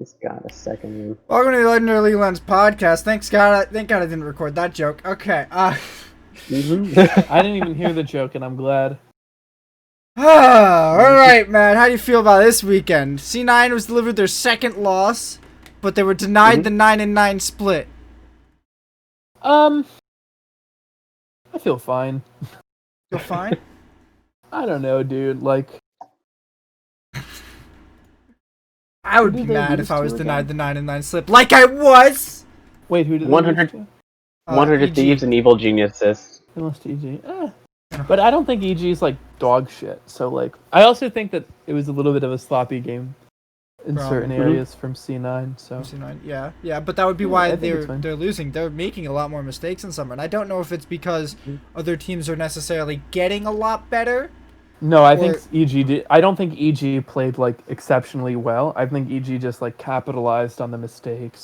He's got a second. Welcome to the Legendary Lens podcast. Thank God I didn't record that joke. Okay. I didn't even hear the joke, and I'm glad. All right, Matt. How do you feel about this weekend? C9 was delivered their second loss, but they were denied the 9-9 split. I feel fine. Feel fine? I don't know, dude. Like, I would be mad if I was denied the 9-9 slip, like I was. Wait, who did 100 EG. Thieves and Evil Geniuses. They lost to EG. But I don't think EG is like dog shit. So like, I also think that it was a little bit of a sloppy game in certain areas from C9. So C9, yeah, but that would be why they're losing. They're making a lot more mistakes in summer, and I don't know if it's because other teams are necessarily getting a lot better. No, I think EG did. I don't think EG played like exceptionally well. I think EG just like capitalized on the mistakes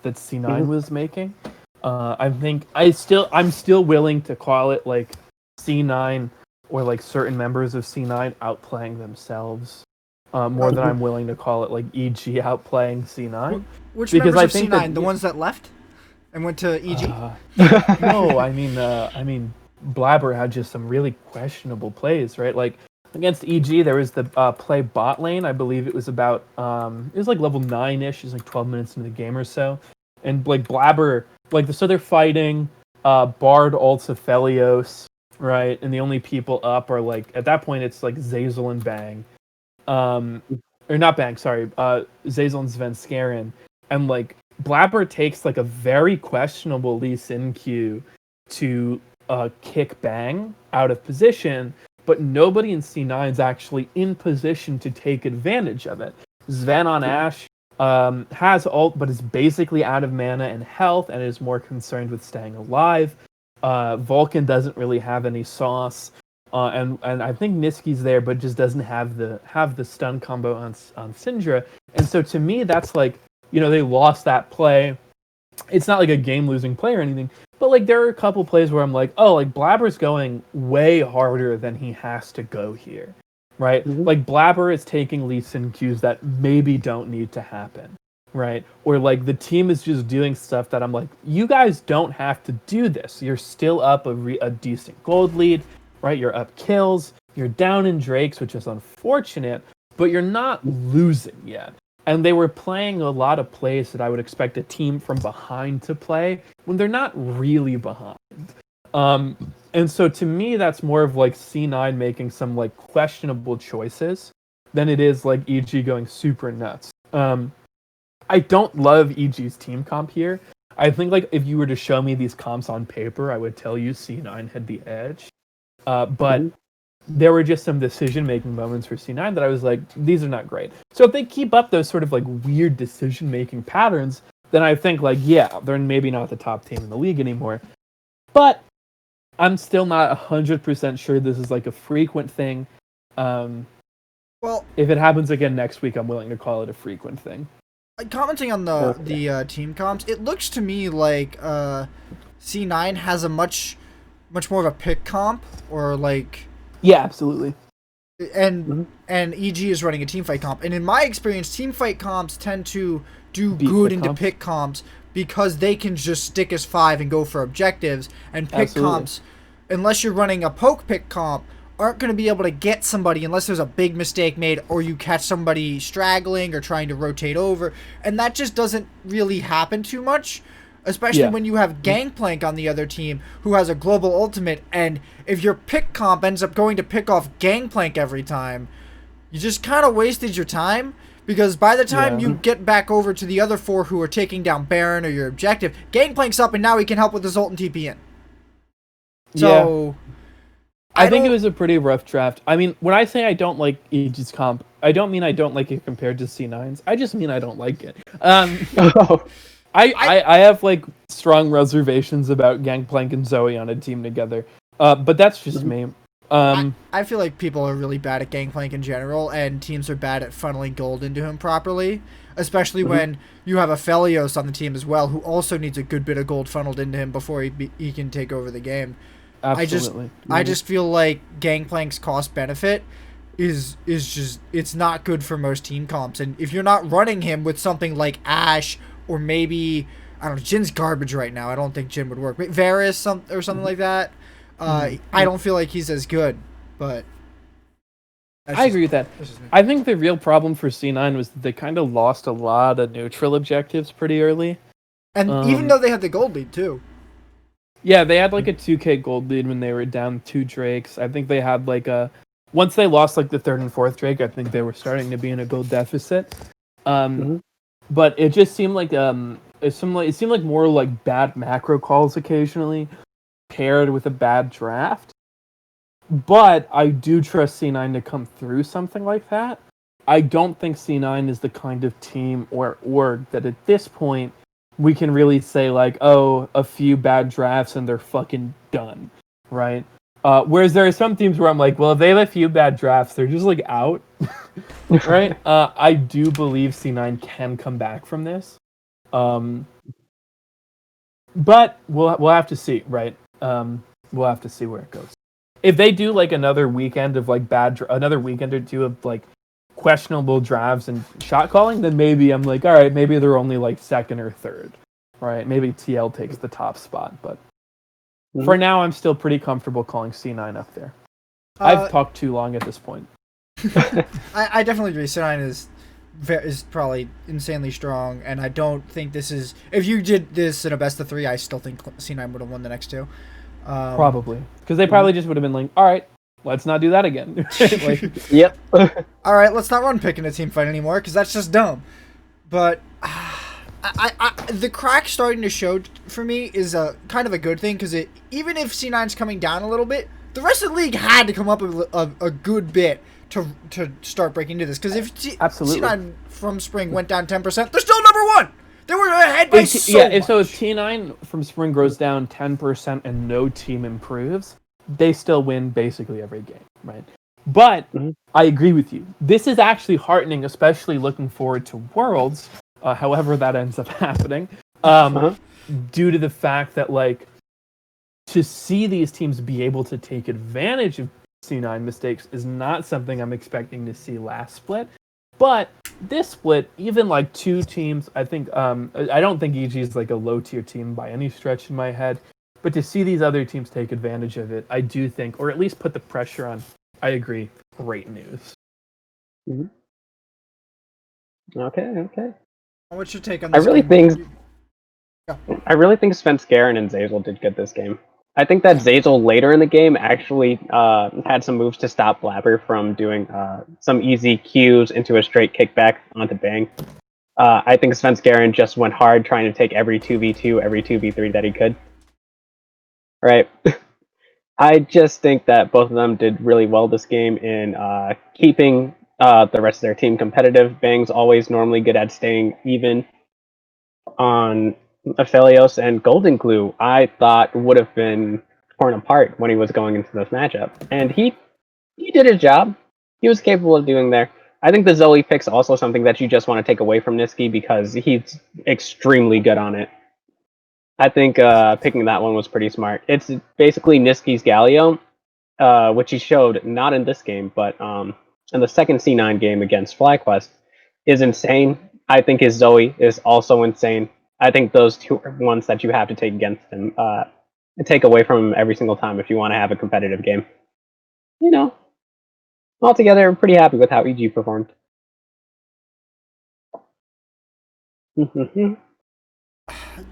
that C9 was making. I think I'm still willing to call it like C9 or like certain members of C9 outplaying themselves more than I'm willing to call it like EG outplaying C9. Which because members of C9? The ones that left and went to EG? No, I mean Blabber had just some really questionable plays, right? Like against EG, there was the play bot lane. I believe it was about it was like level 9-ish. It was like 12 minutes into the game or so, and like Blabber, so they're fighting. Bard ults Aphelios, right? And the only people up are like at that point it's like Zazel and Bang, or not Bang, sorry, Zazel and Svenskeren, and like Blabber takes like a very questionable Lee Sin Q to kick Bang out of position, but nobody in C9 is actually in position to take advantage of it. Sven on Ashe has ult, but is basically out of mana and health, and is more concerned with staying alive. Vulcan doesn't really have any sauce, and I think Niski's there, but just doesn't have the stun combo on Syndra. And so to me, that's like, they lost that play. It's not like a game-losing play or anything, but like there are a couple plays where I'm like, oh, like Blabber's going way harder than he has to go here, right? Like Blabber is taking Lee Sin Qs that maybe don't need to happen, right? Or like the team is just doing stuff that I'm like, you guys don't have to do this. You're still up a decent gold lead, right? You're up kills. You're down in Drakes, which is unfortunate, but you're not losing yet. And they were playing a lot of plays that I would expect a team from behind to play when they're not really behind. And so to me, that's more of like C9 making some like questionable choices than it is like EG going super nuts. I don't love EG's team comp here. I think like if you were to show me these comps on paper, I would tell you C9 had the edge. But there were just some decision-making moments for C9 that I was like, these are not great. So if they keep up those sort of like weird decision-making patterns, then I think like, yeah, they're maybe not the top team in the league anymore. But I'm still not 100% sure this is like a frequent thing. Well, if it happens again next week, I'm willing to call it a frequent thing. Commenting on the team comps, it looks to me like C9 has a much more of a pick comp, or like... Yeah, absolutely. And EG is running a teamfight comp. And in my experience, teamfight comps tend to do good into pick comps because they can just stick as 5 and go for objectives. And pick comps, unless you're running a poke pick comp, aren't going to be able to get somebody unless there's a big mistake made or you catch somebody straggling or trying to rotate over. And that just doesn't really happen too much. Especially when you have Gangplank on the other team who has a global ultimate, and if your pick comp ends up going to pick off Gangplank every time, you just kind of wasted your time, because by the time you get back over to the other 4 who are taking down Baron or your objective, Gangplank's up and now he can help with his ult and TP in. So... I think it was a pretty rough draft. I mean, when I say I don't like EG's comp, I don't mean I don't like it compared to C9's. I just mean I don't like it. I have like strong reservations about Gangplank and Zoe on a team together, but that's just me. I feel like people are really bad at Gangplank in general, and teams are bad at funneling gold into him properly, especially when you have Aphelios on the team as well, who also needs a good bit of gold funneled into him before he can take over the game. Absolutely. I just feel like Gangplank's cost benefit is just, it's not good for most team comps. And if you're not running him with something like Ashe or maybe, I don't know, Jin's garbage right now. I don't think Jin would work. Varus or something like that. I don't feel like he's as good, but I agree with that. I think the real problem for C9 was that they kind of lost a lot of neutral objectives pretty early. And even though they had the gold lead too. Yeah, they had like a 2k gold lead when they were down 2 Drakes. I think they had like a... Once they lost like the 3rd and 4th Drake, I think they were starting to be in a gold deficit. But it just seemed like it seemed like more like bad macro calls occasionally paired with a bad draft. But I do trust C9 to come through something like that. I don't think C9 is the kind of team or org that at this point we can really say like, oh, a few bad drafts and they're fucking done, right? Whereas there are some teams where I'm like, well, if they have a few bad drafts, they're just like out, right? I do believe C9 can come back from this, but we'll have to see, right? We'll have to see where it goes. If they do like another weekend of like another weekend or two of like questionable drafts and shot calling, then maybe I'm like, all right, maybe they're only like 2nd or 3rd, right? Maybe TL takes the top spot, but for now, I'm still pretty comfortable calling C9 up there. I've talked too long at this point. I definitely agree. C9 is probably insanely strong, and I don't think this is... If you did this in a best of 3, I still think C9 would have won the next 2. Probably. Because they probably just would have been like, all right, let's not do that again. Like, yep. All right, let's not run pick in a team fight anymore, because that's just dumb. But the crack starting to show for me is a kind of a good thing, because even if C9's coming down a little bit, the rest of the league had to come up with a good bit to start breaking into this. Because if C9 from Spring went down 10%, they're still number 1. They were ahead by so much. So if T9 from Spring goes down 10% and no team improves, they still win basically every game, right? But I agree with you. This is actually heartening, especially looking forward to Worlds, however that ends up happening, due to the fact that, like, to see these teams be able to take advantage of C9 mistakes is not something I'm expecting to see last split. But this split, even like 2 teams, I think, I don't think EG is like a low tier team by any stretch in my head. But to see these other teams take advantage of it, I do think, or at least put the pressure on, I agree, great news. Okay. What's your take on this? I really think Svenskeren and Zeyzal did good this game. I think that Zeyzal later in the game actually had some moves to stop Blabber from doing some easy Qs into a straight kickback onto Bang. I think Svenskeren just went hard trying to take every 2v2, every 2v3 that he could. Right. I just think that both of them did really well this game in keeping the rest of their team competitive. Bang's always normally good at staying even on Aphelios, and Golden Glue I thought would have been torn apart when he was going into this matchup. And he did his job. He was capable of doing there. I think the Zoe pick's also something that you just want to take away from Nisky because he's extremely good on it. I think picking that one was pretty smart. It's basically Nisky's Galio, which he showed not in this game, but in the second C9 game against FlyQuest, is insane. I think his Zoe is also insane. I think those 2 are ones that you have to take against him, and take away from him every single time if you want to have a competitive game. You know, altogether, I'm pretty happy with how EG performed.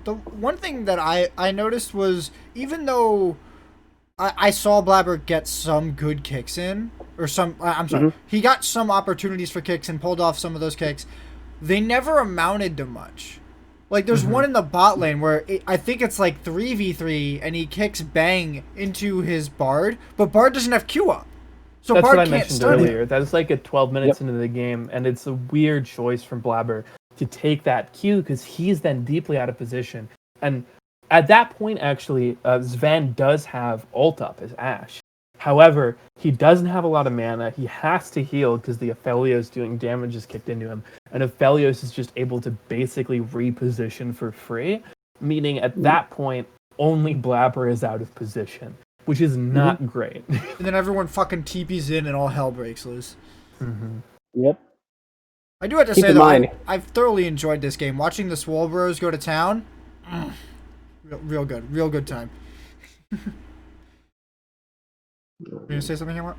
The one thing that I noticed was, even though I saw Blabber get some good kicks in, or some, I'm sorry, he got some opportunities for kicks and pulled off some of those kicks, they never amounted to much. Like, there's one in the bot lane where I think it's like 3v3, and he kicks Bang into his Bard, but Bard doesn't have Q up. So that's Bard what I can't mentioned stun earlier. him. That's like at 12 minutes into the game, and it's a weird choice from Blabber to take that Q because he's then deeply out of position. And at that point, actually, Sven does have ult up as Ashe. However, he doesn't have a lot of mana. He has to heal because the Aphelios doing damage is kicked into him. And Aphelios is just able to basically reposition for free, meaning at that point, only Blabber is out of position. which is not great. And then everyone fucking TPs in and all hell breaks loose. Yep. I do have to Keep say, in though, mind- I've thoroughly enjoyed this game. Watching the Swole Bros go to town, real good. Real good time. You gonna say something, Haymant?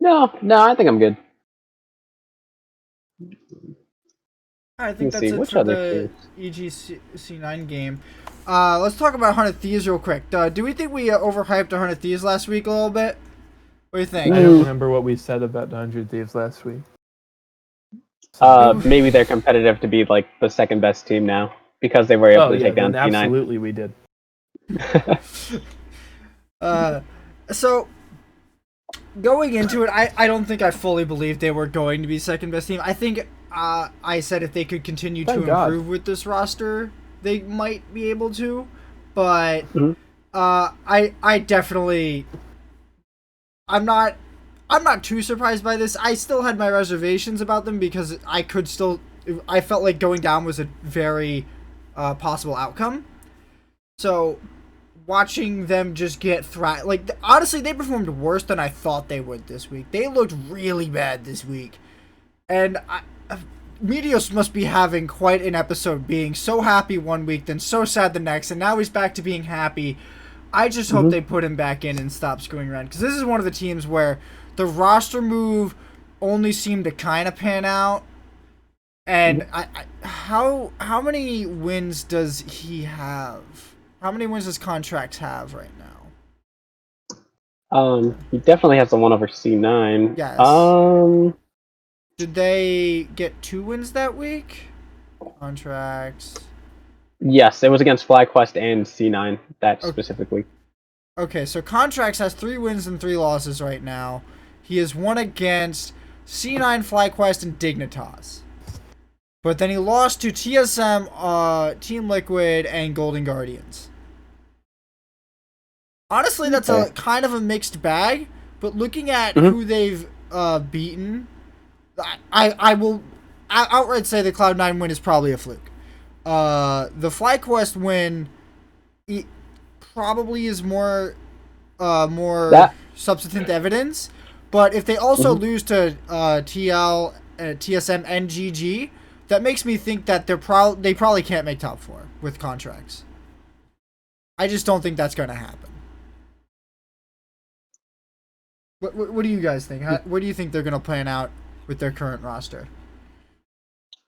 No, I think I'm good. I think Let's that's see, it which for other the EGC9 game. Let's talk about 100 Thieves real quick. Do we think we overhyped 100 Thieves last week a little bit? What do you think? I don't remember what we said about 100 Thieves last week. Maybe they're competitive to be like the second best team now because they were able to take down T9. Absolutely, we did. So going into it, I don't think I fully believed they were going to be second best team. I think I said if they could continue to improve with this roster, they might be able to. But I definitely I'm not too surprised by this. I still had my reservations about them because I felt like going down was a very possible outcome. So watching them just get honestly, they performed worse than I thought they would this week. They looked really bad this week. And Medios must be having quite an episode, being so happy one week, then so sad the next, and now he's back to being happy. I just hope they put him back in and stop screwing around, because this is one of the teams where the roster move only seemed to kind of pan out. And how many wins does he have? How many wins does Contracts have right now? He definitely has the one over C9. Yes. Did they get 2 wins that week? Contracts. Yes, it was against FlyQuest and C9 specifically. Okay, so Contracts has 3 wins and 3 losses right now. He has won against C9, FlyQuest, and Dignitas. But then he lost to TSM, Team Liquid, and Golden Guardians. Honestly, that's a kind of a mixed bag. But looking at who they've beaten, I will outright say the Cloud9 win is probably a fluke. The FlyQuest win probably is more substantive evidence. But if they also lose to TL, TSM, and GG, that makes me think that they probably can't make top 4 with Contracts. I just don't think that's going to happen. What do you guys think? What do you think they're going to plan out with their current roster?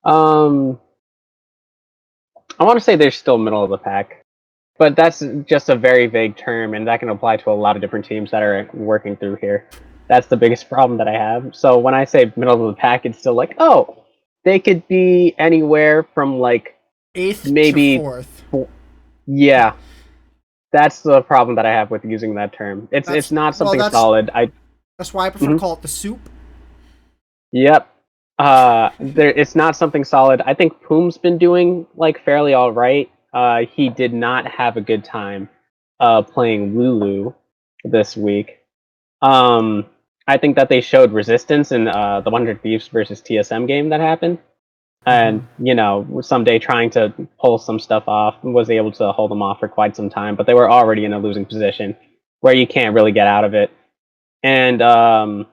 I want to say they're still middle of the pack, but that's just a very vague term, and that can apply to a lot of different teams that are working through here. That's the biggest problem that I have. So when I say middle of the pack, it's still like, oh, they could be anywhere from like 8th maybe to 4th. Yeah, that's the problem that I have with using that term. It's not something solid. That's why I prefer to call it the soup. Yep. It's not something solid. I think Poom's been doing like fairly all right. He did not have a good time playing Lulu this week. I think that they showed resistance in the 100 Thieves versus TSM game that happened. And, someday trying to pull some stuff off, was able to hold them off for quite some time, but they were already in a losing position where you can't really get out of it. And I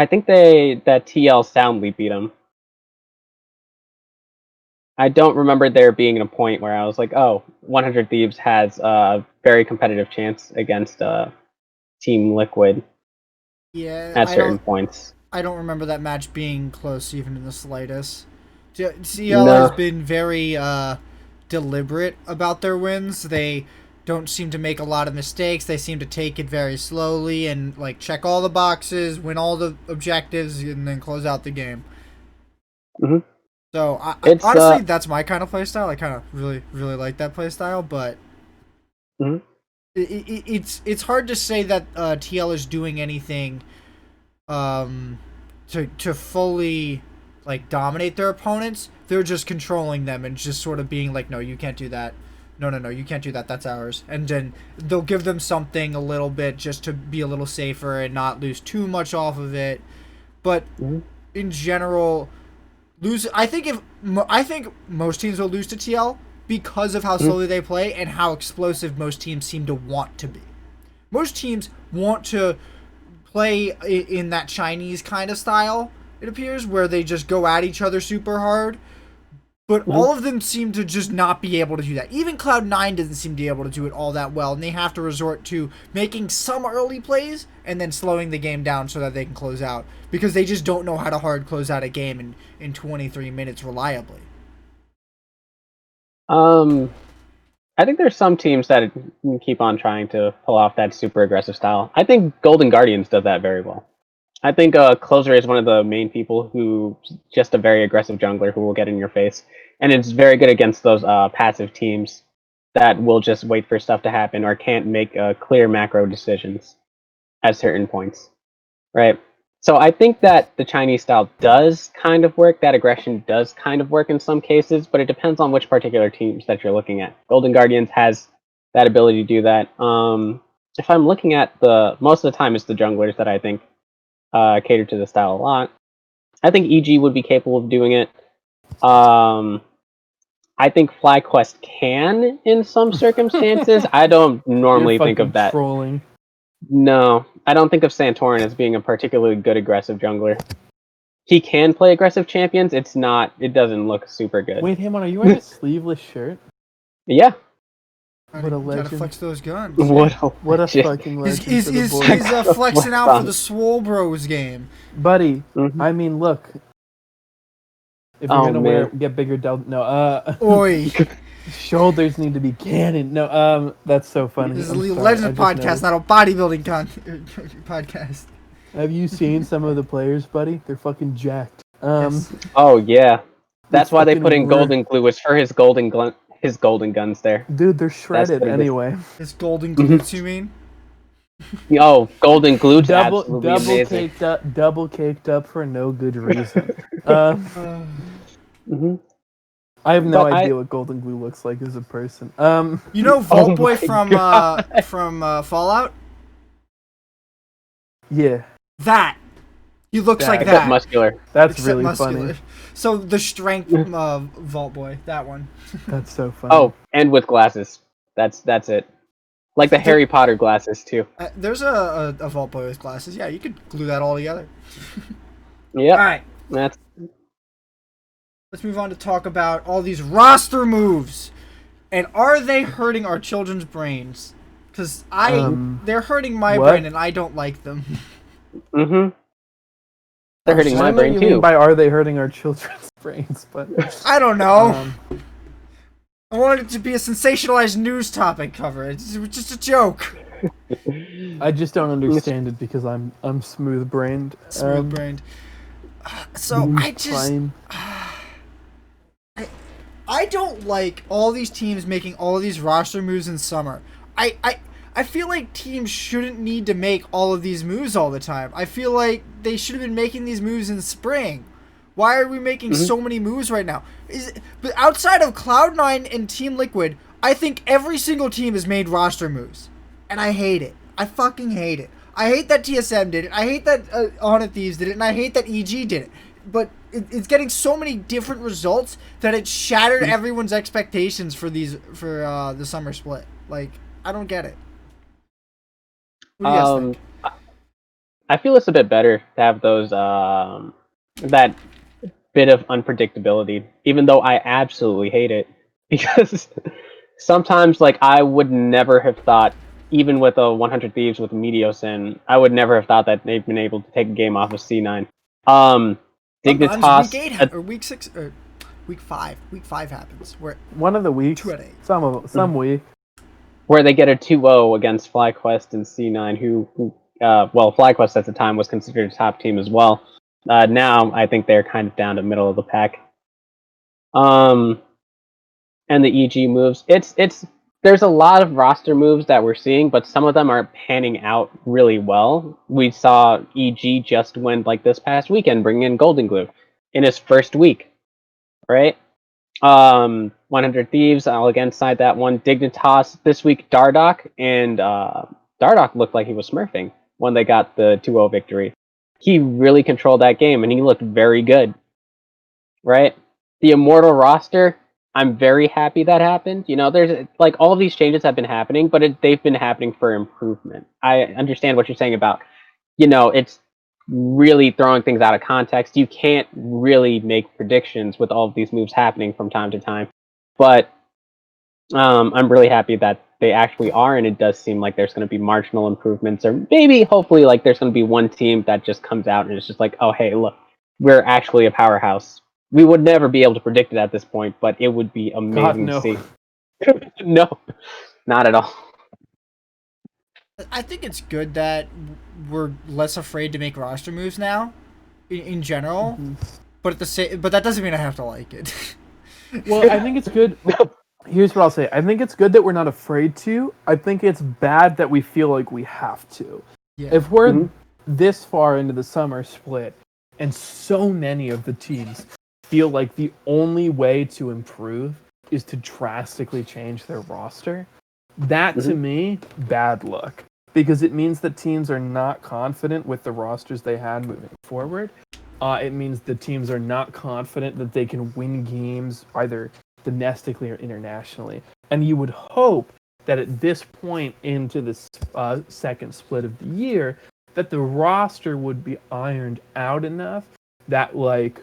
think that TL soundly beat them. I don't remember there being a point where I was like, oh, 100 Thieves has a very competitive chance against Team Liquid at certain points. I don't remember that match being close even in the slightest. TL has been very deliberate about their wins. They don't seem to make a lot of mistakes. They seem to take it very slowly and like check all the boxes, win all the objectives, and then close out the game. So honestly, that's my kind of playstyle. I kind of really like that playstyle, but it's hard to say that TL is doing anything to fully like dominate their opponents. They're just controlling them and just sort of being like, no, you can't do that. No, you can't do that. That's ours. And then they'll give them something a little bit just to be a little safer and not lose too much off of it. But in general, I think most teams will lose to TL because of how slowly they play and how explosive most teams seem to want to be. Most teams want to play in that Chinese kind of style, it appears, where they just go at each other super hard. But all of them seem to just not be able to do that. Even Cloud9 doesn't seem to be able to do it all that well, and they have to resort to making some early plays and then slowing the game down so that they can close out, because they just don't know how to hard close out a game in 23 minutes reliably. I think there's some teams that keep on trying to pull off that super aggressive style. I think Golden Guardians does that very well. I think Closer is one of the main people who just a very aggressive jungler who will get in your face, and it's very good against those passive teams that will just wait for stuff to happen or can't make clear macro decisions at certain points, right? So I think that the Chinese style does kind of work. That aggression does kind of work in some cases, but it depends on which particular teams that you're looking at. Golden Guardians has that ability to do that. If I'm looking at most of the time, it's the junglers that I think cater to the style a lot. I think EG would be capable of doing it. I think FlyQuest can in some circumstances. I don't normally think of that. Trolling. No, I don't think of Santorin as being a particularly good aggressive jungler. He can play aggressive champions. It doesn't look super good. Wait, Haymant, are you wearing a sleeveless shirt? Yeah. What a legend. Gotta flex those guns. What a fucking legend. He's flexing out for the Swole Bros game. Buddy, I mean, look. If you're gonna get bigger Oi. Shoulders need to be cannon. No, that's so funny. This is a Legend podcast, not a bodybuilding podcast. Have you seen some of the players, buddy? They're fucking jacked. Yes. Oh yeah, that's why they put in golden glue. It's for his golden guns there. Dude, they're shredded anyway. His golden glutes, you mean? Oh, golden glue. Double caked up for no good reason. I have no idea what golden glue looks like as a person. You know Vault Boy from Fallout? Yeah. That. He looks like Except that. muscular. That's really funny. So the strength Vault Boy, that one. That's so funny. Oh, and with glasses. That's it. Like the Harry Potter glasses too. There's a Vault Boy with glasses. Yeah, you could glue that all together. Yeah. All right. Let's move on to talk about all these roster moves, and are they hurting our children's brains? Because they're hurting my brain, and I don't like them. They're hurting my brain too. Mean by are they hurting our children's brains? But I don't know. I wanted it to be a sensationalized news topic cover. It's just a joke. I just don't understand it because I'm smooth brained. Smooth brained. So I just. I don't like all these teams making all these roster moves in summer. I feel like teams shouldn't need to make all of these moves all the time. I feel like they should have been making these moves in spring. Why are we making so many moves right now? But outside of Cloud9 and Team Liquid, I think every single team has made roster moves. And I hate it. I fucking hate it. I hate that TSM did it. I hate that Honor Thieves did it. And I hate that EG did it. But it's getting so many different results that it shattered everyone's expectations for the summer split. Like, I don't get it. What do you guys think? I feel it's a bit better to have those that bit of unpredictability, even though I absolutely hate it, because sometimes like I would never have thought, even with a 100 Thieves with Meteos in, I would never have thought that they've been able to take a game off of C9. Dignitas week 8 or week 6 or week 5. Week 5 happens. Where one of the weeks. 2 out of 8. Some week. Where they get a 2-0 against FlyQuest and C9, who FlyQuest at the time was considered a top team as well. Now I think they're kind of down to middle of the pack. And the EG moves. There's a lot of roster moves that we're seeing, but some of them are panning out really well. We saw EG just win like this past weekend, bringing in Golden Glue in his first week, right? 100 Thieves, I'll again side that one. Dignitas this week, Dardoch, and Dardoch looked like he was smurfing when they got the 2-0 victory. He really controlled that game, and he looked very good, right? The Immortal roster, I'm very happy that happened. You know, there's like all of these changes have been happening, but they've been happening for improvement. I understand what you're saying about, you know, it's really throwing things out of context. You can't really make predictions with all of these moves happening from time to time. But I'm really happy that they actually are, and it does seem like there's going to be marginal improvements, or maybe, hopefully, like there's going to be one team that just comes out and it's just like, oh, hey, look, we're actually a powerhouse. We would never be able to predict it at this point, but it would be God, amazing no. to see. No, not at all. I think it's good that we're less afraid to make roster moves now, in general. Mhm. But but that doesn't mean I have to like it. Well, I think it's good. Here's what I'll say. I think it's good that we're not afraid to. I think it's bad that we feel like we have to. Yeah. If we're Mhm. this far into the summer split, and so many of the teams feel like the only way to improve is to drastically change their roster, that to me, bad luck. Because it means that teams are not confident with the rosters they had moving forward. It means the teams are not confident that they can win games either domestically or internationally. And you would hope that at this point into the second split of the year, that the roster would be ironed out enough that, like,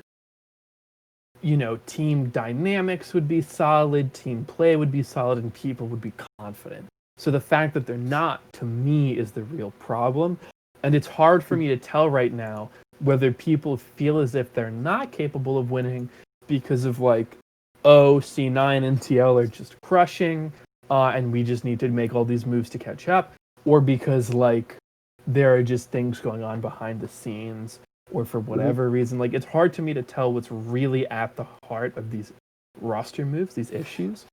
you know, team dynamics would be solid, team play would be solid, and people would be confident. So the fact that they're not, to me, is the real problem. And it's hard for me to tell right now whether people feel as if they're not capable of winning because of, like, oh, C9 and TL are just crushing, and we just need to make all these moves to catch up, or because, like, there are just things going on behind the scenes, or for whatever reason. Like, it's hard to me to tell what's really at the heart of these roster moves, these issues.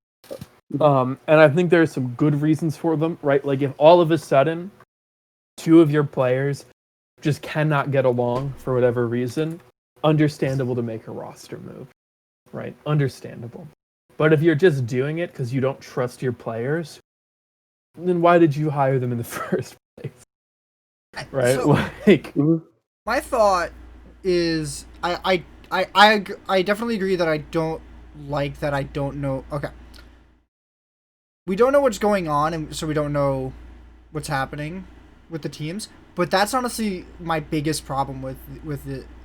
And I think there are some good reasons for them, right? Like, if all of a sudden two of your players just cannot get along for whatever reason, understandable to make a roster move, right? Understandable. But if you're just doing it because you don't trust your players, then why did you hire them in the first place? Right? So, Like, my thought is I definitely agree that I don't like that I don't know. Okay. We don't know what's going on, and so we don't know what's happening with the teams. But that's honestly my biggest problem with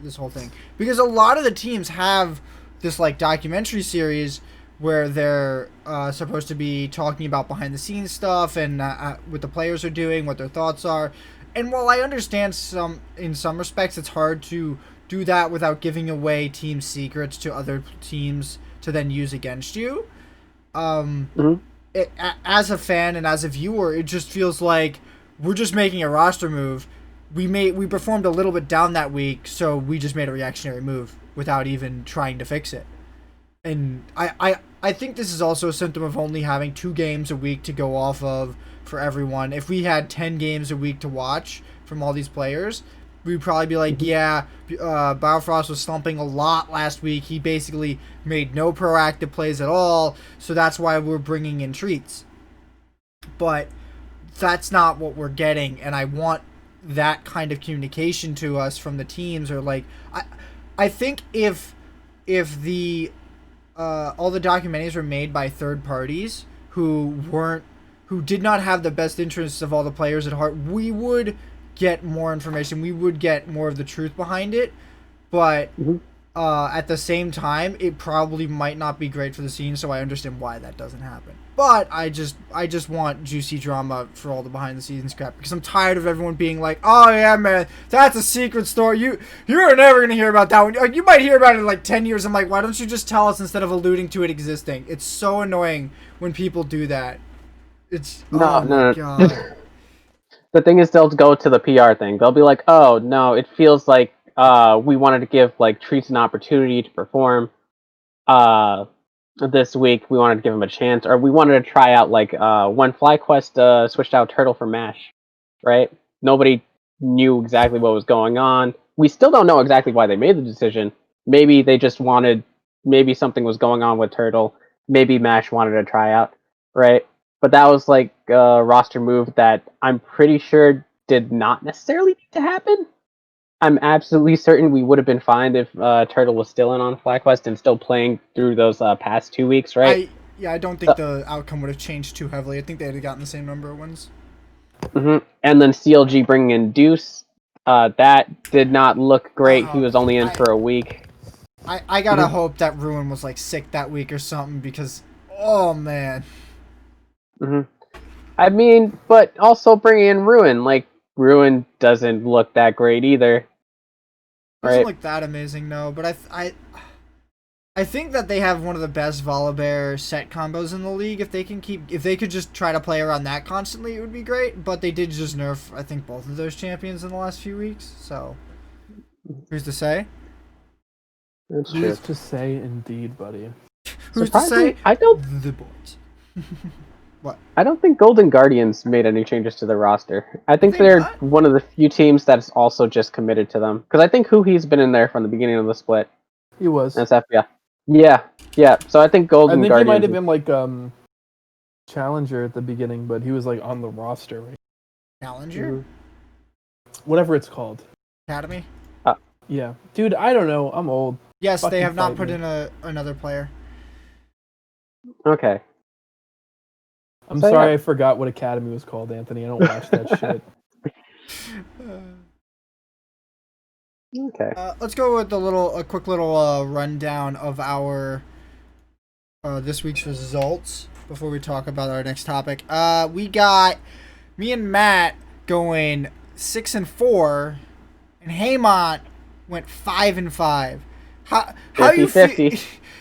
this whole thing, because a lot of the teams have this like documentary series where they're supposed to be talking about behind the scenes stuff and what the players are doing, what their thoughts are. And while I understand in some respects it's hard to do that without giving away team secrets to other teams to then use against you, as a fan and as a viewer, it just feels like we're just making a roster move. We performed a little bit down that week, so we just made a reactionary move without even trying to fix it. And I think this is also a symptom of only having 2 games a week to go off of for everyone. If we had 10 games a week to watch from all these players, we'd probably be like, yeah, Biofrost was slumping a lot last week. He basically made no proactive plays at all, so that's why we're bringing in treats. But that's not what we're getting, and I want that kind of communication to us from the teams. Or like, I think if the all the documentaries were made by third parties who did not have the best interests of all the players at heart, we would get more information. We would get more of the truth behind it. But at the same time, it probably might not be great for the scene, so I understand why that doesn't happen. But I just want juicy drama for all the behind the scenes crap, because I'm tired of everyone being like, "Oh yeah, man, that's a secret story. You're never gonna hear about that one. Like, you might hear about it in like 10 years." I'm like, why don't you just tell us instead of alluding to it existing? It's so annoying when people do that. It's oh my god. The thing is, they'll go to the PR thing. They'll be like, "Oh no, it feels like we wanted to give like Treats an opportunity to perform. This week we wanted to give him a chance, or we wanted to try out like when FlyQuest switched out Turtle for Mash, right? Nobody knew exactly what was going on. We still don't know exactly why they made the decision. Maybe they just wanted, maybe something was going on with Turtle. Maybe Mash wanted to try out, right? But that was like a roster move that I'm pretty sure did not necessarily need to happen. I'm absolutely certain we would have been fine if Turtle was still in on FlyQuest and still playing through those past 2 weeks, right? I don't think the outcome would have changed too heavily. I think they would have gotten the same number of wins. And then CLG bringing in Deuce, that did not look great. He was only in for a week. I gotta hope that Ruin was like sick that week or something because, oh man. I mean, but also bringing in Ruin, like Ruin doesn't look that great either. Doesn't look that amazing, no. But I think that they have one of the best Volibear set combos in the league. If they could just try to play around that constantly, it would be great. But they did just nerf, I think, both of those champions in the last few weeks. So, who's to say? Who's to say, indeed, buddy. Who's to say? I don't. The boys. What? I don't think Golden Guardians made any changes to their roster. I think they're one of the few teams that's also just committed to them. Because I think Huhi's been in there from the beginning of the split. He was. SF, yeah. So I think Golden Guardians. I think he might have been like Challenger at the beginning, but he was like on the roster. Right? Challenger? Whatever it's called. Academy? Yeah. Dude, I don't know. I'm old. Yes, they have not put in another player. Okay. I'm sorry I forgot what Academy was called, Anthony. I don't watch that shit. Okay. Let's go with a quick little rundown of our this week's results before we talk about our next topic. We got me and Matt going 6-4, and Haymant went 5-5. How you feel?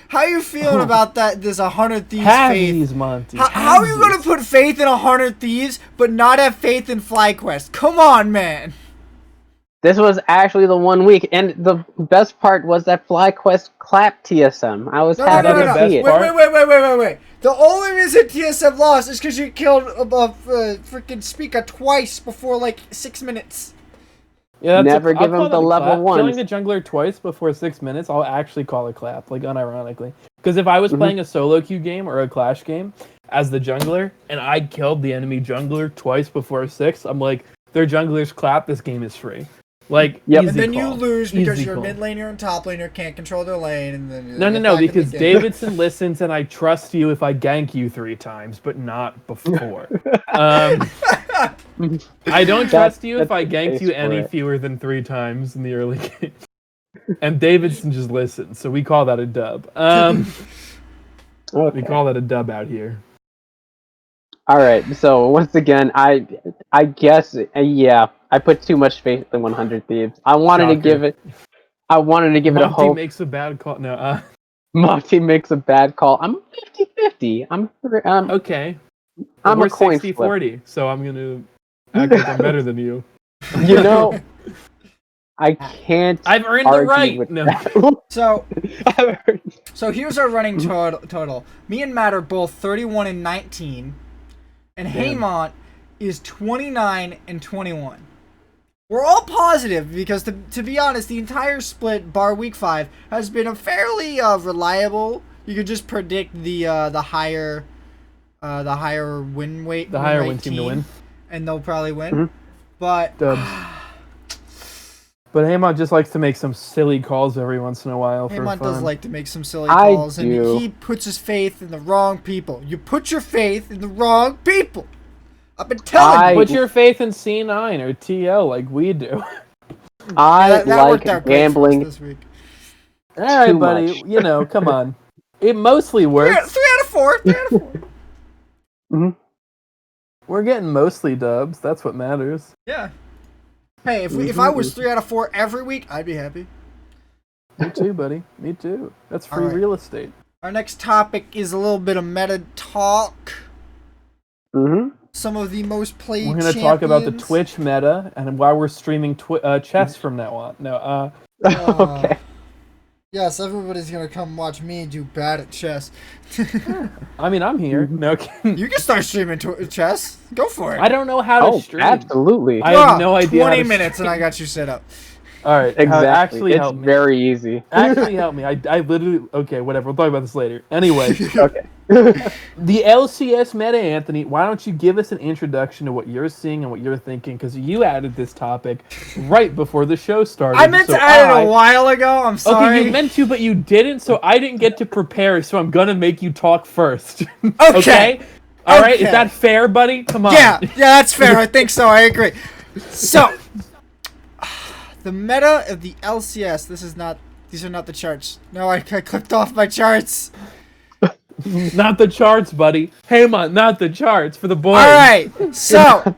How you feeling about that? This 100 Thieves faith. Monty. How are you gonna put faith in 100 Thieves but not have faith in FlyQuest? Come on, man. This was actually the 1 week, and the best part was that FlyQuest clapped TSM. I was happy to see it. Wait. The only reason TSM lost is because you killed freaking Speaker twice before like 6 minutes. Yeah, never give him the level 1. Killing the jungler twice before 6 minutes, I'll actually call it clap, like unironically. Because if I was playing a solo queue game or a clash game as the jungler, and I killed the enemy jungler twice before 6, I'm like, their jungler's clap, this game is free. Like, and then you lose because your mid laner and top laner can't control their lane, and then no, because Davidson listens, and I trust you if I gank you 3 times, but not before. I don't trust you if I ganked you any fewer than 3 times in the early game. And Davidson just listens, so we call that a dub. We call that a dub out here. All right, so once again, I guess, I put too much faith in 100 Thieves. I wanted to give it a hope. Monty makes a bad call. No, Monty makes a bad call. I'm 50-50. okay. I'm we're a coin 60-40, so I'm gonna act like I'm better than you. You know, I can't. I've earned the right. No. So here's our running total. Me and Matt are both 31-19, and Haymont is 29-21. We're all positive because, to be honest, the entire split, bar week 5, has been a fairly reliable. You could just predict the higher win weight, the higher win team to win, and they'll probably win. But Haymont just likes to make some silly calls every once in a while. Haymont does like to make some silly calls, and he puts his faith in the wrong people. You put your faith in the wrong people. I've been telling you. Put your faith in C9 or TL like we do. I like gambling this week. All right, buddy. You know, come on. It mostly works. 3 out of 4. 3 out of 4. Mm-hmm. We're getting mostly dubs. That's what matters. Yeah. Hey, if I was 3 out of 4 every week, I'd be happy. Me too, buddy. Me too. That's free real estate. Our next topic is a little bit of meta talk. Mm-hmm. Some of the most played We're going to talk about the Twitch meta and why we're streaming chess from now on. No, okay. Yes, everybody's going to come watch me do bad at chess. I mean, I'm here. No, you can start streaming chess. Go for it. I don't know how to stream. Absolutely. I have no idea. 20 minutes and I got you set up. All right. Exactly. Actually, It's help me. very easy. Actually, help me. I literally. Okay, whatever. We'll talk about this later. Anyway, Okay. the LCS meta, Anthony. Why don't you give us an introduction to what you're seeing and what you're thinking? Because you added this topic right before the show started. I meant to add it a while ago. I'm sorry. Okay, you meant to, but you didn't, so I didn't get to prepare. So I'm gonna make you talk first. Okay. All right. Is Okay. that fair, buddy? Come on. Yeah, that's fair. I think so. I agree. So, the meta of the LCS. These are not the charts. No, I clicked off my charts. Not the charts, buddy. Haymant, not the charts for the boys. All right. So,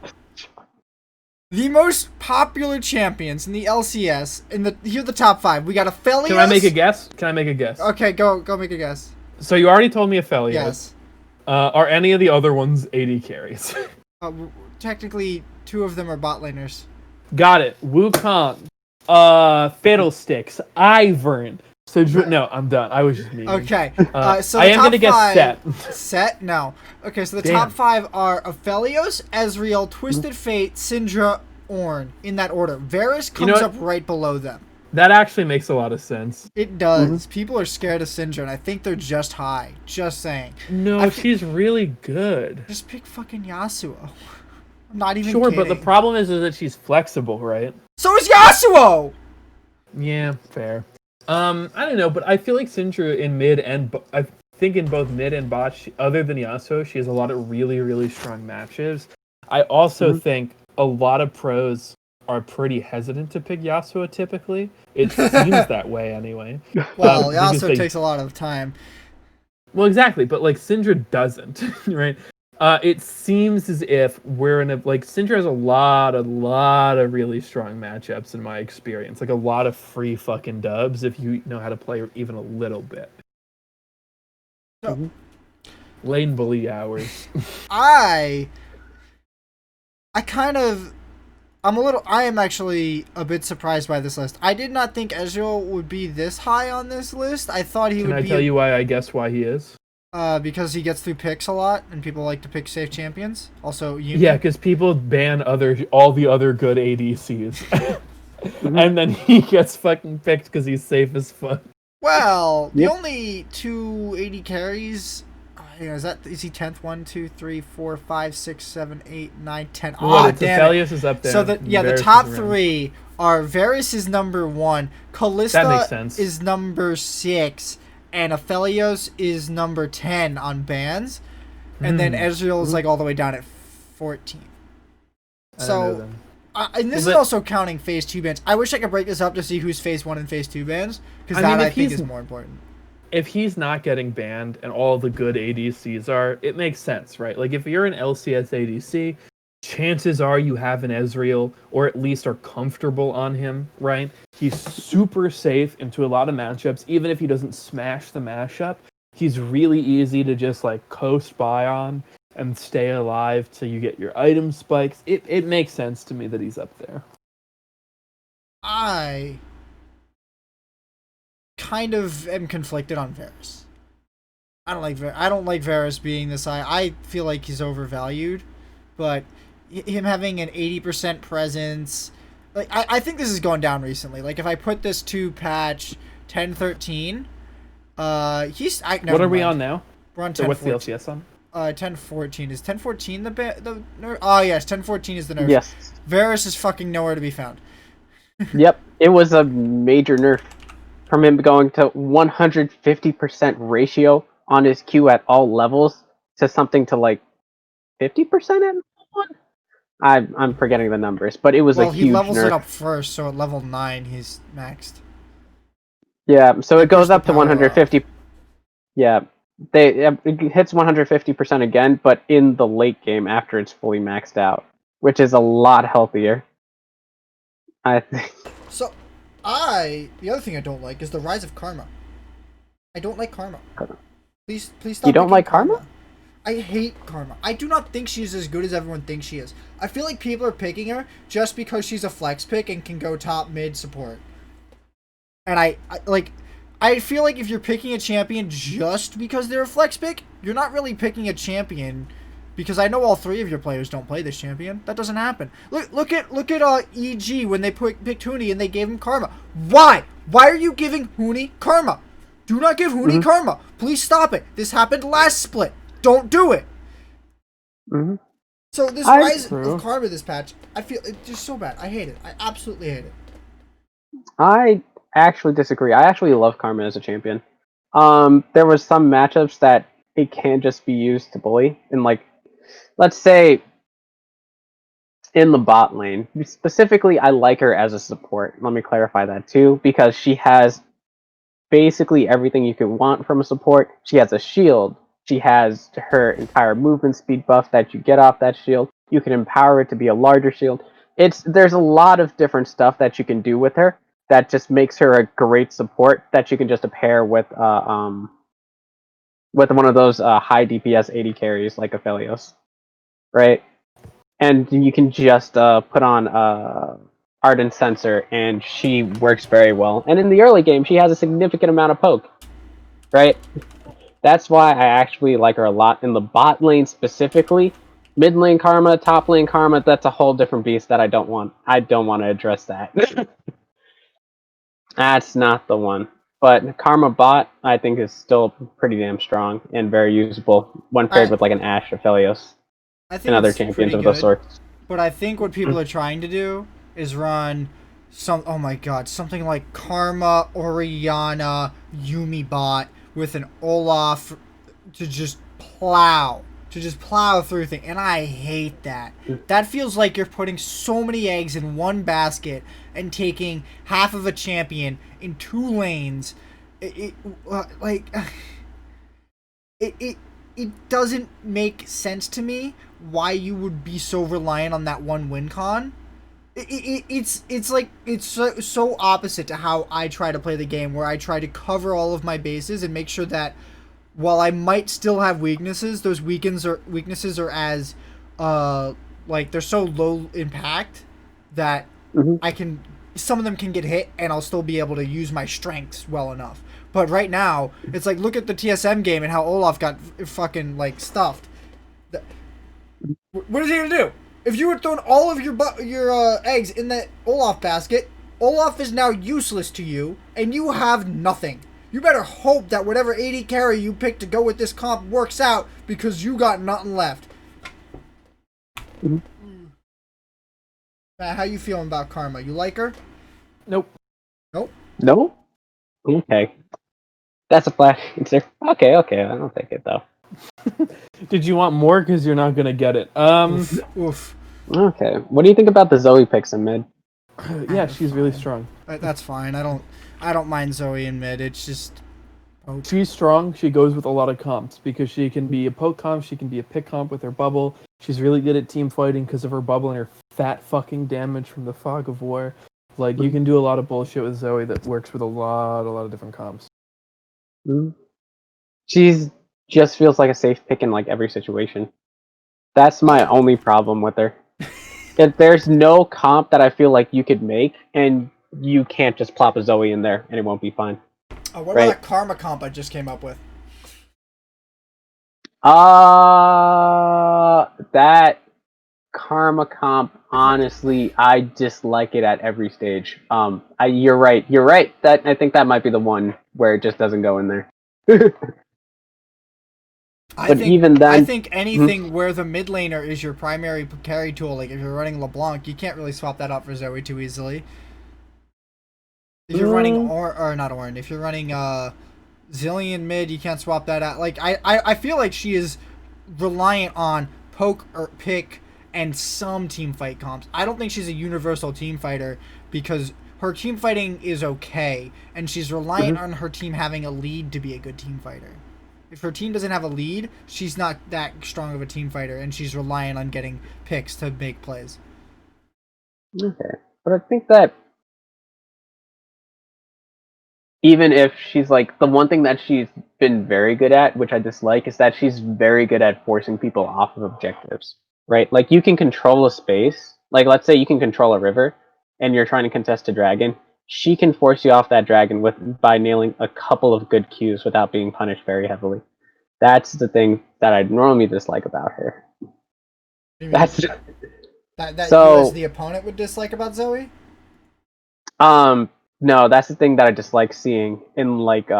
the most popular champions in the LCS here are the top 5. We got Aphelios. Can I make a guess? Okay, go make a guess. So you already told me Aphelios. Yes. Are any of the other ones AD carries? Technically, 2 of them are bot laners. Got it. Wukong, Fiddlesticks, Ivern. So no, I'm done. I was just memeing. Okay. So I the am top gonna get 5 set. Set? No. Okay, so the Damn. top 5 are Aphelios, Ezreal, Twisted Fate, Syndra, Ornn, in that order. Varus comes what? up right below them. That actually makes a lot of sense. It does. People are scared of Syndra, and I think they're just high. Just saying. No, she's really good. Just pick fucking Yasuo. I'm not even Sure, kidding. but the problem is that she's flexible, right? So is Yasuo! Yeah, fair. I don't know, but I feel like Syndra in mid and I think in both mid and bot, other than Yasuo, she has a lot of really, really strong matches. I also think a lot of pros are pretty hesitant to pick Yasuo typically. It seems that way anyway. Well, because Yasuo takes a lot of time. Well, exactly, but like Syndra doesn't, right? It seems as if we're in a Syndra has a lot of really strong matchups in my experience. Like a lot of free fucking dubs if you know how to play even a little bit. So, Lane bully hours. I am actually a bit surprised by this list. I did not think Ezreal would be this high on this list. I thought he would be. Can I tell you why I guess why he is? Because he gets through picks a lot, and people like to pick safe champions. Also, yeah, because people ban all the other good ADCs, and then he gets fucking picked because he's safe as fuck. Well, the only 2 AD carries. Is he 10th? 1, 2, 3, 4, 5, 6, 7, 8, 9, 10. Oh, damn. Aphelios is up there. So the top 3 are Varus is number 1, Kalista is number 6, and Aphelios is number 10 on bans, and then Ezreal is like all the way down at 14. So, and this is also counting phase 2 bans. I wish I could break this up to see who's phase 1 and phase 2 bans, because I think is more important. If he's not getting banned and all the good ADCs are, it makes sense, right? Like if you're an LCS ADC, chances are you have an Ezreal, or at least are comfortable on him, right? He's super safe into a lot of matchups, even if he doesn't smash the mashup. He's really easy to just like coast by on and stay alive till you get your item spikes. It makes sense to me that he's up there. I kind of am conflicted on Varus. I don't like Varus being this high. I feel like he's overvalued, but him having an 80% presence, like I think this is going down recently. Like if I put this to patch 10.13, what are we on now? We're on 10.14. So what's the LCS on? 10.14. Is 10.14 the nerf? Oh yes, 10.14 is the nerf. Yes. Varus is fucking nowhere to be found. Yep, it was a major nerf. From him going to 150% ratio on his Q at all levels to something to like 50% at one. I'm forgetting the numbers, but it was a huge nerf. Well, he levels it up first, so at level 9 he's maxed. Yeah, so it goes up to 150. Yeah, it hits 150% again, but in the late game after it's fully maxed out, which is a lot healthier. I think. So. The other thing I don't like is the rise of Karma. I don't like Karma. Please stop. You don't like Karma? I hate Karma. I do not think she's as good as everyone thinks she is. I feel like people are picking her just because she's a flex pick and can go top mid support. And I feel like if you're picking a champion just because they're a flex pick, you're not really picking a champion because I know all 3 of your players don't play this champion. That doesn't happen. Look at EG when they picked Huni and they gave him Karma. Why? Why are you giving Huni Karma? Do not give Huni Karma. Please stop it. This happened last split. Don't do it. So this rise of Karma this patch, I feel it's just so bad. I hate it. I absolutely hate it. I actually disagree. I actually love Karma as a champion. There was some matchups that it can just be used to bully, and like, let's say in the bot lane specifically, I like her as a support. Let me clarify that too, because she has basically everything you could want from a support. She has a shield. She has her entire movement speed buff that you get off that shield. You can empower it to be a larger shield. There's a lot of different stuff that you can do with her that just makes her a great support that you can just pair with one of those high DPS 80 carries like Aphelios, right? And you can just put on Ardent Sensor, and she works very well. And in the early game, she has a significant amount of poke, right? That's why I actually like her a lot. In the bot lane specifically, mid lane Karma, top lane Karma, that's a whole different beast that I don't want to address that. That's not the one. But Karma bot, I think, is still pretty damn strong and very usable when paired with like an Ashe or Aphelios and other champions of those sorts. But I think what people are trying to do is run oh my god, something like Karma, Orianna, Yumi bot with an Olaf to just plow through things, and I hate that. That feels like you're putting so many eggs in one basket and taking half of a champion in 2 lanes. It doesn't make sense to me why you would be so reliant on that one win con. It's so opposite to how I try to play the game, where I try to cover all of my bases and make sure that while I might still have weaknesses, those weaknesses are as like they're so low impact that some of them can get hit and I'll still be able to use my strengths well enough. But right now, it's like, look at the TSM game and how Olaf got fucking like stuffed. What is he gonna do? If you had thrown all of your eggs in that Olaf basket, Olaf is now useless to you, and you have nothing. You better hope that whatever 80 carry you pick to go with this comp works out, because you got nothing left. Matt, how you feeling about Karma? You like her? Nope. Nope? No? Okay. That's a flash answer. Okay, I don't take it though. Did you want more? Because you're not gonna get it. Oof. Okay. What do you think about the Zoe picks in mid? Yeah, she's really strong. That's fine. I don't mind Zoe in mid. It's just she's strong. She goes with a lot of comps because she can be a poke comp. She can be a pick comp with her bubble. She's really good at team fighting because of her bubble and her fat fucking damage from the Fog of War. Like, you can do a lot of bullshit with Zoe that works with a lot of different comps. She's just feels like a safe pick in like every situation. That's my only problem with her. That there's no comp that I feel like you could make, and you can't just plop a Zoe in there and it won't be fine. Oh, what about that Karma comp I just came up with? That Karma comp, honestly, I dislike it at every stage. You're right. That I think that might be the one where it just doesn't go in there. I think anything where the mid laner is your primary carry tool, like if you're running LeBlanc, you can't really swap that out for Zoe too easily. If you're running if you're running Zillion mid, you can't swap that out. Like I feel like she is reliant on poke or pick and some team fight comps. I don't think she's a universal team fighter because her team fighting is okay, and she's reliant on her team having a lead to be a good team fighter. If her team doesn't have a lead, she's not that strong of a team fighter, and she's reliant on getting picks to make plays. Okay. But I think that even if she's like, the one thing that she's been very good at, which I dislike, is that she's very good at forcing people off of objectives, right? Like, you can control a space. Like, let's say you can control a river, and you're trying to contest a dragon. She can force you off that dragon by nailing a couple of good Qs without being punished very heavily. That's the thing that I normally dislike about her. You mean That's that you as so. the opponent would dislike about Zoe? No, that's the thing that I dislike seeing in like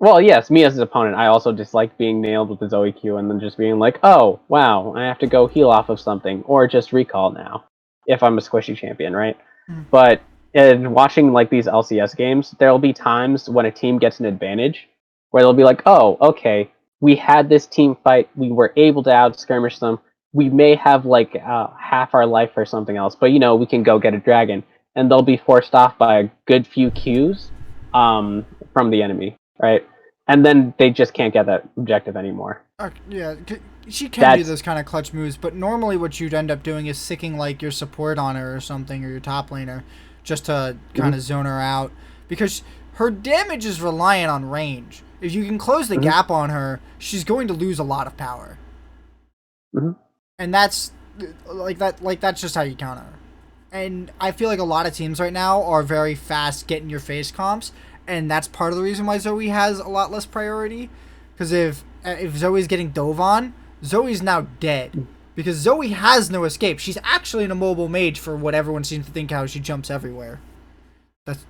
Well, yes, me as an opponent, I also dislike being nailed with the Zoe Q and then just being like, oh, wow, I have to go heal off of something, or just recall now, if I'm a squishy champion, right? Mm. But in watching like these LCS games, there'll be times when a team gets an advantage, where they'll be like, oh, okay, we had this team fight, we were able to out-skirmish them, we may have like half our life or something else, but we can go get a dragon, and they'll be forced off by a good few Qs from the enemy, right? And then they just can't get that objective anymore. Yeah, she can do That's those kind of clutch moves, but normally what you'd end up doing is sicking like your support on her or something, or your top laner, just to kind of zone her out, because her damage is reliant on range. If you can close the gap on her, she's going to lose a lot of power, and that's like that. Like that's just how you counter her. And I feel like a lot of teams right now are very fast get in your face comps, and that's part of the reason why Zoe has a lot less priority. Because if Zoe's getting dove on, Zoe's now dead. Because Zoe has no escape. She's actually an immobile mage for what everyone seems to think how she jumps everywhere.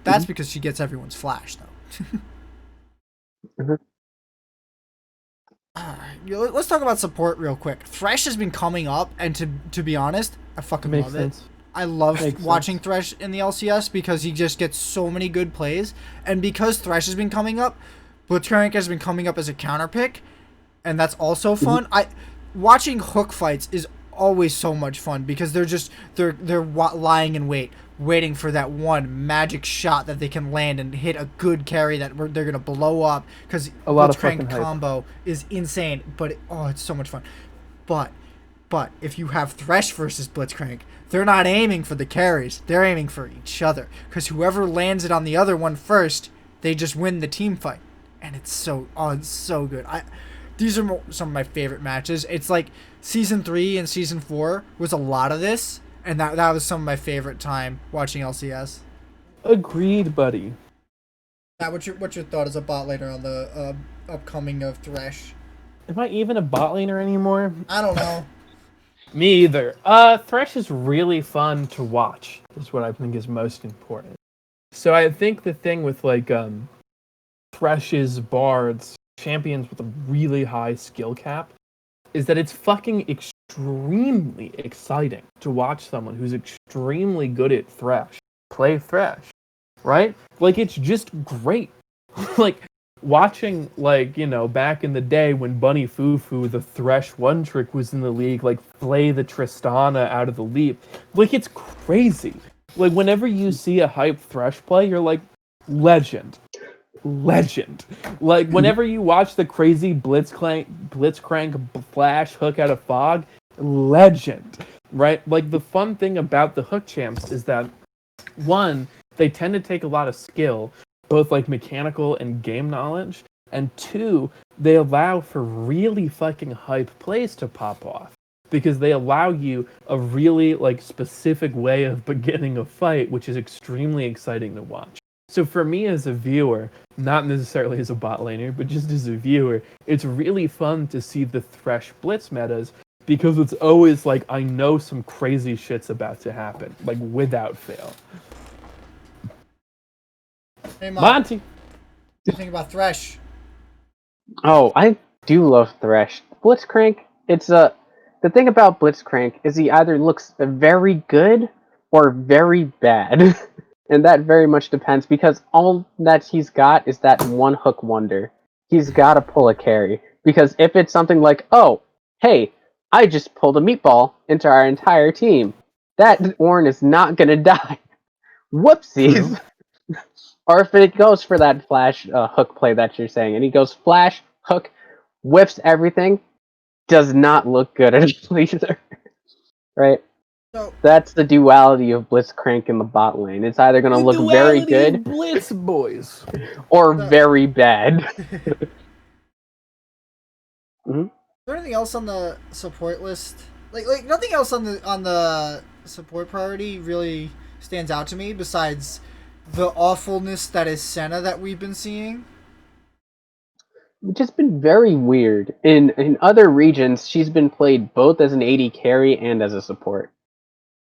That's because she gets everyone's flash though. Alright, let's talk about support real quick. Thresh has been coming up, and to be honest, I fucking love it. I love watching Thresh in the LCS because he just gets so many good plays, and because Thresh has been coming up, Blitzcrank has been coming up as a counter pick, and that's also fun. Watching hook fights is always so much fun because they're lying in wait, waiting for that one magic shot that they can land and hit a good carry that they're gonna blow up, because Blitzcrank combo is insane. But it's so much fun. But if you have Thresh versus Blitzcrank, they're not aiming for the carries. They're aiming for each other. Because whoever lands it on the other one first, they just win the team fight. And it's so good. These are some of my favorite matches. It's like Season 3 and Season 4 was a lot of this. And that was some of my favorite time watching LCS. Agreed, buddy. Now, what's your thought as a bot laner on the upcoming of Thresh? Am I even a bot laner anymore? I don't know. Me either. Thresh is really fun to watch, is what I think is most important. So I think the thing with like Thresh's bards, champions with a really high skill cap, is that it's fucking extremely exciting to watch someone who's extremely good at Thresh play Thresh, right? Like it's just great. Like watching, like, back in the day when Bunny Fufu, the Thresh one trick, was in the league, like flay the Tristana out of the leap. Like it's crazy. Like whenever you see a hype Thresh play, you're like, legend. Like whenever you watch the crazy Blitzcrank flash hook out of fog, legend. Right? Like the fun thing about the hook champs is that, one, they tend to take a lot of skill, both like mechanical and game knowledge, and two, they allow for really fucking hype plays to pop off, because they allow you a really like specific way of beginning a fight, which is extremely exciting to watch. So for me as a viewer, not necessarily as a bot laner, but just as a viewer, it's really fun to see the Thresh Blitz metas, because it's always like, I know some crazy shit's about to happen, like without fail. Hey, Monty! What do you think about Thresh? Oh, I do love Thresh. Blitzcrank, the thing about Blitzcrank is he either looks very good or very bad. And that very much depends, because all that he's got is that one hook wonder. He's got to pull a carry. Because if it's something like, oh, hey, I just pulled a meatball into our entire team, that Ornn is not going to die. Whoopsies. Or if it goes for that flash hook play that you're saying, and he goes flash, hook, whips everything, does not look good at all either. Right? So, that's the duality of Blitzcrank in the bot lane. It's either going to look very good, Blitz boys, or very bad. Is there anything else on the support list? Like nothing else on the support priority really stands out to me besides the awfulness that is Senna that we've been seeing. just been very weird. In other regions, she's been played both as an AD carry and as a support,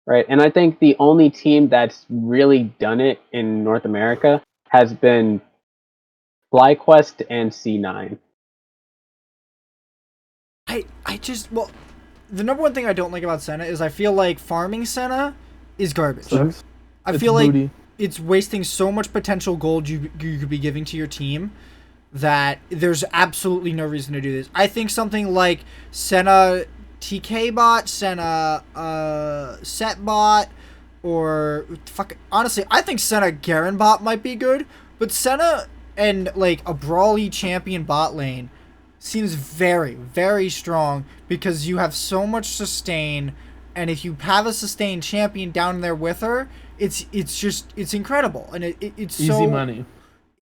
right? And I think the only team that's really done it in North America has been FlyQuest and C9. I just, well, the number one thing I don't like about Senna is I feel like farming Senna is garbage. Sucks. I It's feel like booty. it's wasting so much potential gold you could be giving to your team that there's absolutely no reason to do this. I think something like Senna TK bot, Senna set bot, or honestly, I think Senna Garen bot might be good, but Senna and like a brawly champion bot lane seems very, very strong because you have so much sustain, and if you have a sustained champion down there with her, it's incredible, and it's Easy so money.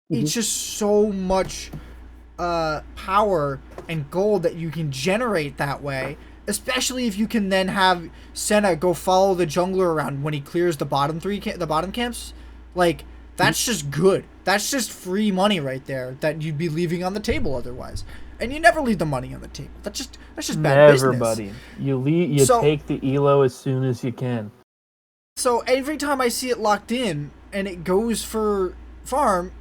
it's just so much power and gold that you can generate that way. Especially if you can then have Senna go follow the jungler around when he clears the bottom camps, like that's just good. That's just free money right there that you'd be leaving on the table otherwise. And you never leave the money on the table. That's just bad business. Buddy. You take the elo as soon as you can. So every time I see it locked in and it goes for farm,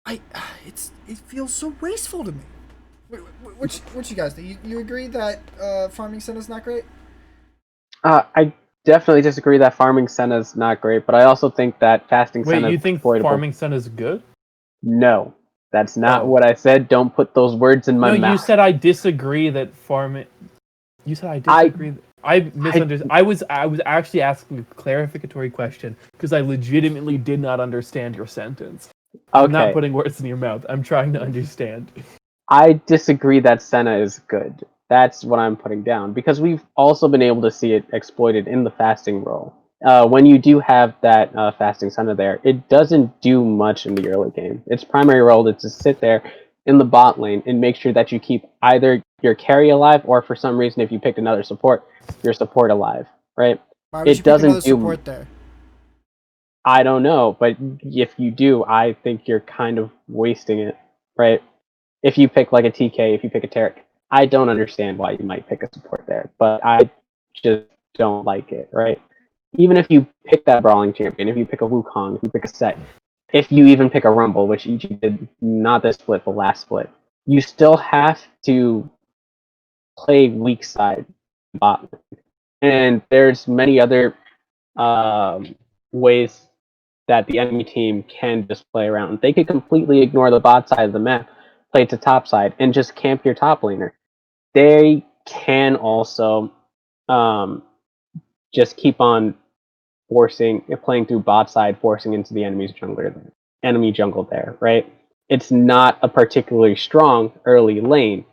it feels so wasteful to me. What you guys think? You agree that farming Senna's not great? I definitely disagree that farming Senna's not great, but I also think that fasting Senna is Wait, you think exploitable. farming Senna is good? No, that's not what I said. Don't put those words in my mouth. No, you said I disagree that farming. You said I disagree. I misunderstood. I was actually asking a clarificatory question because I legitimately did not understand your sentence. I'm not putting words in your mouth. I'm trying to understand. I disagree that Senna is good. That's what I'm putting down because we've also been able to see it exploited in the fasting role. When you do have that fasting Senna there, it doesn't do much in the early game. Its primary role is to sit there in the bot lane and make sure that you keep either your carry alive or for some reason if you picked another support, your support alive, right? Why would you pick another support there? I don't know, but if you do, I think you're kind of wasting it, right? If you pick like a TK, if you pick a Taric, I don't understand why you might pick a support there, but I just don't like it, right? Even if you pick that brawling champion, if you pick a Wukong, if you pick a Set, if you even pick a Rumble, which EG did not this split, but last split, you still have to play weak side bot. And there's many other ways that the enemy team can just play around. They could completely ignore the bot side of the map, play to top side, and just camp your top laner. They can also just keep on playing through bot side, forcing into the enemy jungle there, right? It's not a particularly strong early lane,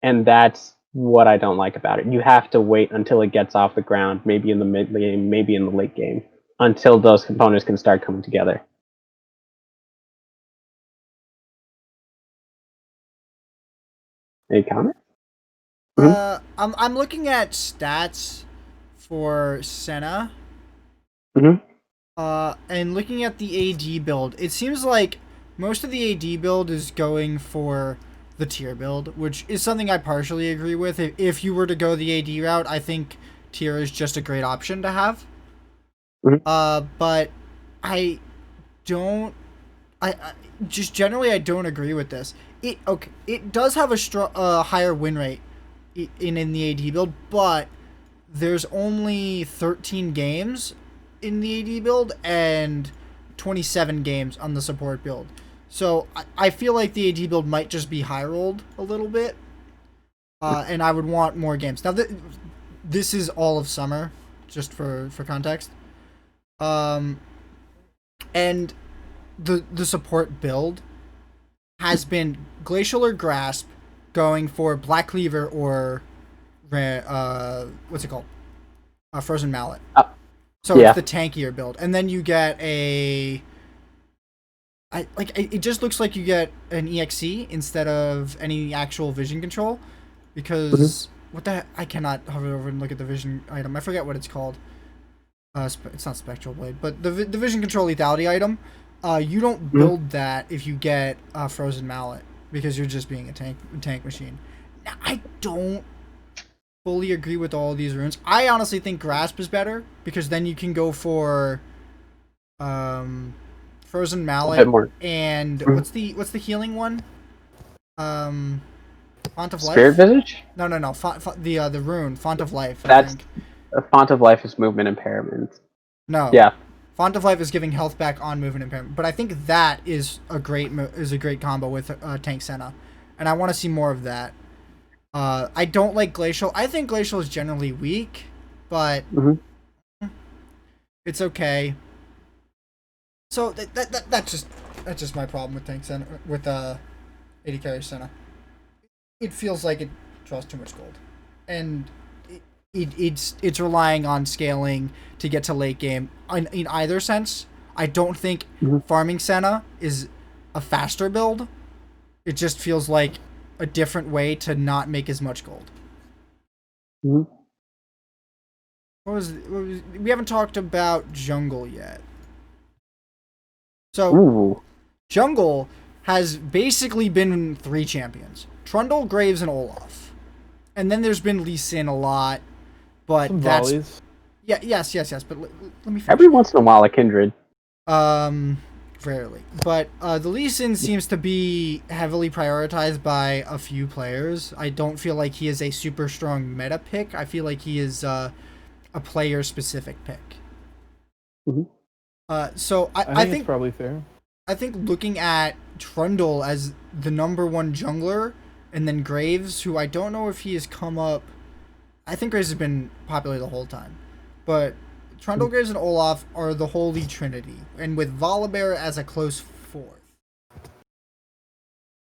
and that's what I don't like about it. You have to wait until it gets off the ground, maybe in the mid game, maybe in the late game, until those components can start coming together. Any comment? I'm looking at stats for Senna. And looking at the AD build, it seems like most of the AD build is going for the tier build, which is something I partially agree with. If you were to go the AD route, I think tier is just a great option to have. But I don't. I just generally I don't agree with this. It does have a higher win rate in the AD build, but there's only 13 games in the AD build and 27 games on the support build. So I feel like the AD build might just be high rolled a little bit, and I would want more games. Now this is all of summer, just for context. And the support build has been Glacial or Grasp, going for Black Cleaver or what's it called? Frozen Mallet. So it's the tankier build, and then you get it just looks like you get an EXE instead of any actual vision control, because what the heck? I cannot hover over and look at the vision item. I forget what it's called. It's not Spectral Blade, but the vision control lethality item. You don't build that if you get Frozen Mallet. because you're just being a tank machine. Now, I don't fully agree with all of these runes. I honestly think Grasp is better because then you can go for Frozen A Mallet bit more. and Mhm. what's the healing one? Font of Spirit Life? Visage? No, the rune Font of Life, I That's think. a Font of Life is movement impairment. No. Yeah. Font of Life is giving health back on movement impairment, but I think that is a great combo with Tank Senna, and I want to see more of that. I don't like Glacial. I think Glacial is generally weak, but hmm it's okay. So that's just my problem with Tank Senna with 80 carry Senna. It feels like it draws too much gold, and it's relying on scaling to get to late game. In either sense, I don't think hmm farming Senna is a faster build. It just feels like a different way to not make as much gold. hmm We haven't talked about jungle yet. So Ooh. jungle has basically been 3 champions: Trundle, Graves, and Olaf. And then there's been Lee Sin a lot, but Some that's volleys. yes. But let me Every finish. once in a while, a Kindred. Um, Rarely. But the Lee Sin seems to be heavily prioritized by a few players. I don't feel like he is a super strong meta pick. I feel like he is a player specific pick. hmm So I think it's probably fair. I think looking at Trundle as the number 1 jungler, and then Graves, who I don't know if he has come up. I think Graves has been popular the whole time, but Trundle, Graves, and Olaf are the holy trinity, and with Volibear as a close 4th.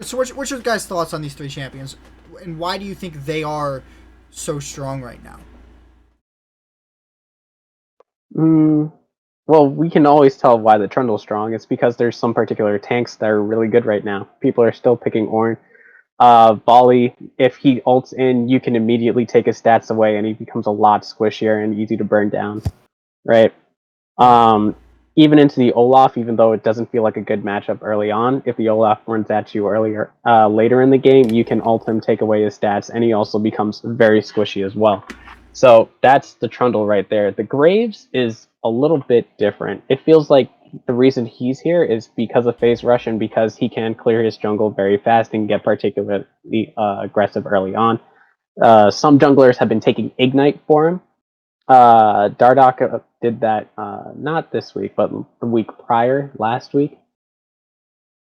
So what's your guys' thoughts on these 3 champions, and why do you think they are so strong right now? Mm, well, we can always tell why the Trundle's strong. It's because there's some particular tanks that are really good right now. People are still picking Ornn. Volley, if he ults in, you can immediately take his stats away, and he becomes a lot squishier and easy to burn down. Right? Um, even into the Olaf, even though it doesn't feel like a good matchup early on, if the Olaf runs at you later in the game, you can ult him, take away his stats, and he also becomes very squishy as well. So that's the Trundle right there. The Graves is a little bit different. It feels like the reason he's here is because of phase rush and because he can clear his jungle very fast and get particularly aggressive early on. Some junglers have been taking Ignite for him. Dardoch did that not this week, but the week prior, last week.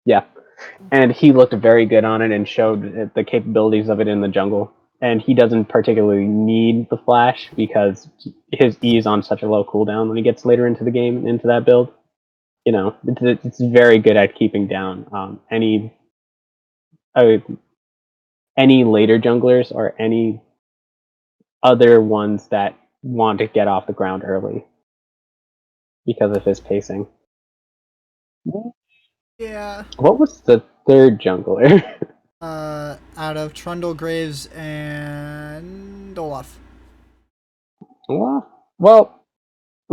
Yeah, and he looked very good on it and showed the capabilities of it in the jungle. And he doesn't particularly need the flash because his E is on such a low cooldown when he gets later into the game into that build. You know, it's very good at keeping down uh, any later junglers or any other ones that want to get off the ground early because of his pacing. Yeah. What was the third jungler? Out of Trundle, Graves, and Olaf. Well,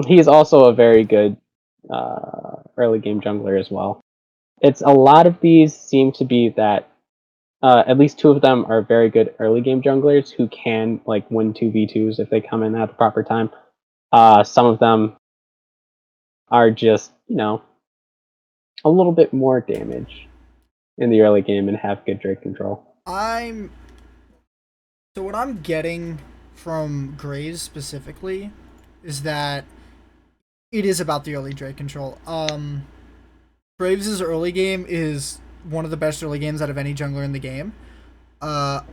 he's also a very good early game jungler as well. It's a lot of these seem to be that at least 2 of them are very good early game junglers who can like win 2v2s if they come in at the proper time. Some of them are just, a little bit more damage in the early game and have good Drake control. I'm So what I'm getting from Graves specifically is that it is about the early Drake control. Graves' early game is one of the best early games out of any jungler in the game.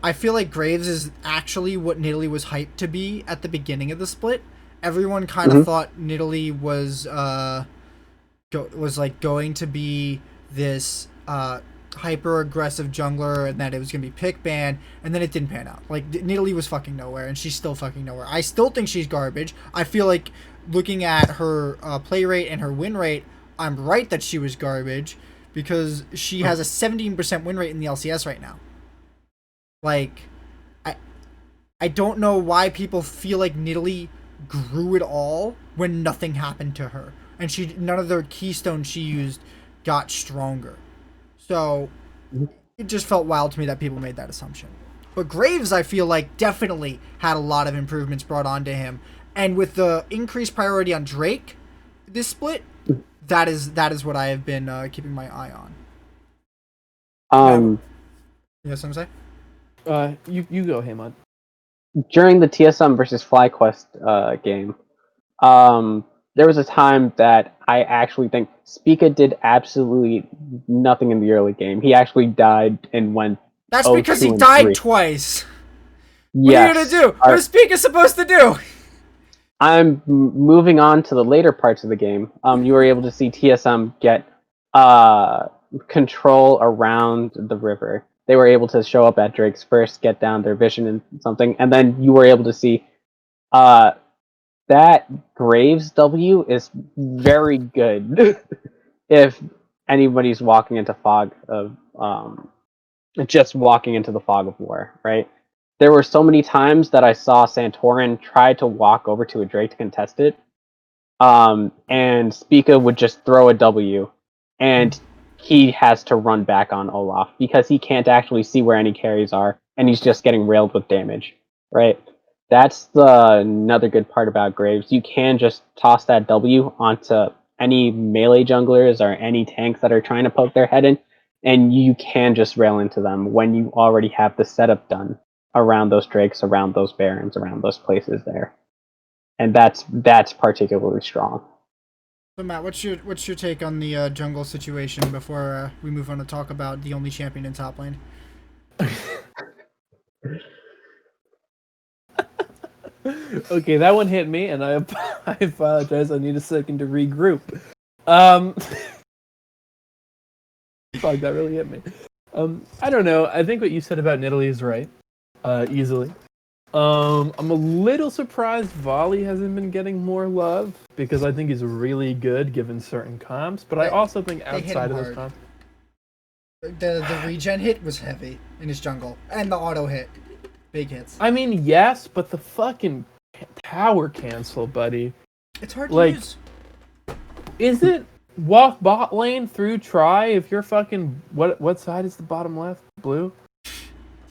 I feel like Graves is actually what Nidalee was hyped to be at the beginning of the split. Everyone kind of Mm-hmm. thought Nidalee was like going to be this hyper aggressive jungler, and that it was gonna be pick ban, and then it didn't pan out. Like Nidalee was fucking nowhere, and she's still fucking nowhere. I still think she's garbage. I feel like looking at her play rate and her win rate, I'm right that she was garbage because she has a 17% win rate in the LCS right now. Like, I I don't know why people feel like Nidalee grew it all when nothing happened to her, and none of the keystones she used got stronger. So it just felt wild to me that people made that assumption. But Graves, I feel like, definitely had a lot of improvements brought onto him. And with the increased priority on Drake, this split, that is what I have been keeping my eye on. You know what I'm saying? You go, Haymant. During the TSM versus FlyQuest game, there was a time that I actually think Spica did absolutely nothing in the early game. He actually died and went. That's because he died twice. What are you gonna do? What is Spica supposed to do? I'm moving on to the later parts of the game. You were able to see TSM get control around the river. They were able to show up at Drake's first, get down their vision and something, and then you were able to see that Graves W is very good if anybody's walking into fog of just walking into the fog of war, right? There were so many times that I saw Santorin try to walk over to a Drake to contest it, and Spica would just throw a W, and he has to run back on Olaf because he can't actually see where any carries are, and he's just getting railed with damage, right? That's another good part about Graves. You can just toss that W onto any melee junglers or any tanks that are trying to poke their head in, and you can just rail into them when you already have the setup done around those Drakes, around those Barons, around those places there. And that's particularly strong. So Matt, what's your take on the jungle situation before we move on to talk about the only champion in top lane? Okay, that one hit me, and I apologize. I need a second to regroup. Fuck, that really hit me. I don't know. I think what you said about Nidalee is right. Easily. I'm a little surprised Volley hasn't been getting more love because I think he's really good given certain comps, but I also think outside of those comps, the regen hit was heavy in his jungle, and the auto hit, big hits. I mean, yes, but the fucking tower cancel, buddy. It's hard to use. Is it walk bot lane through try if you're fucking what side is the bottom left? Blue?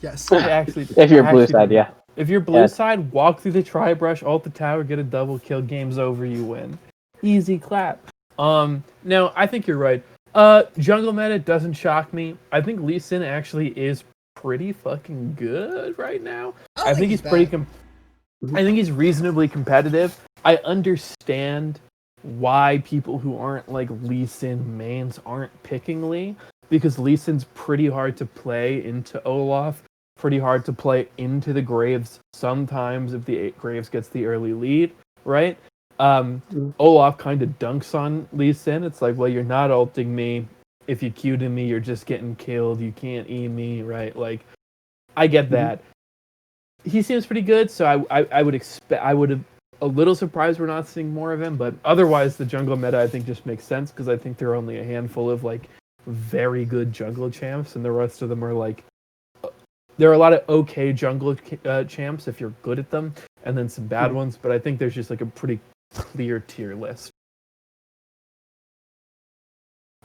Yes. If you're blue side, yeah. If you're blue side, walk through the tri brush, ult the tower, get a double kill, game's over, you win. Easy clap. No, I think you're right. Jungle meta doesn't shock me. I think Lee Sin actually is pretty fucking good right now. I think he's pretty I think he's reasonably competitive. I understand why people who aren't like Lee Sin mains aren't picking Lee, because Lee Sin's pretty hard to play into Olaf, pretty hard to play into the Graves sometimes if the Graves gets the early lead, right? Olaf kind of dunks on Lee Sin. It's like, well, you're not ulting me. If you Q to me, you're just getting killed. You can't E me, right? Like, I get that. He seems pretty good, so I would expect, I would have a little surprised we're not seeing more of him, but otherwise the jungle meta I think just makes sense because I think there are only a handful of like very good jungle champs, and the rest of them are like, there are a lot of okay jungle champs if you're good at them, and then some bad ones, but I think there's just like a pretty clear tier list.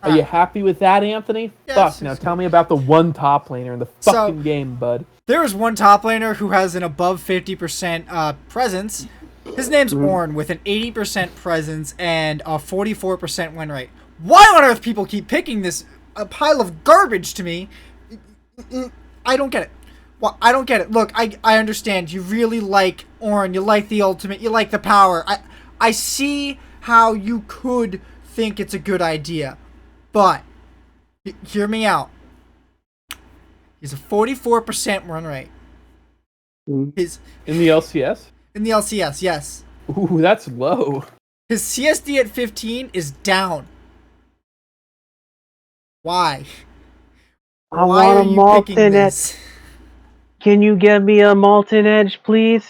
Are you happy with that, Anthony? Yes, Fuck, now tell me about the one top laner in the fucking game, bud. There is one top laner who has an above 50% presence. His name's Ornn with an 80% presence and a 44% win rate. Why on earth people keep picking this a pile of garbage to me? I don't get it. Well, I don't get it. Look, I understand. You really like Ornn. You like the ultimate. You like the power. I see how you could think it's a good idea. But, hear me out. He's a 44% run rate. In the LCS? In the LCS, yes. Ooh, that's low. His CSD at 15 is down. Why? Why are you picking this? Can you give me a Molten Edge, please?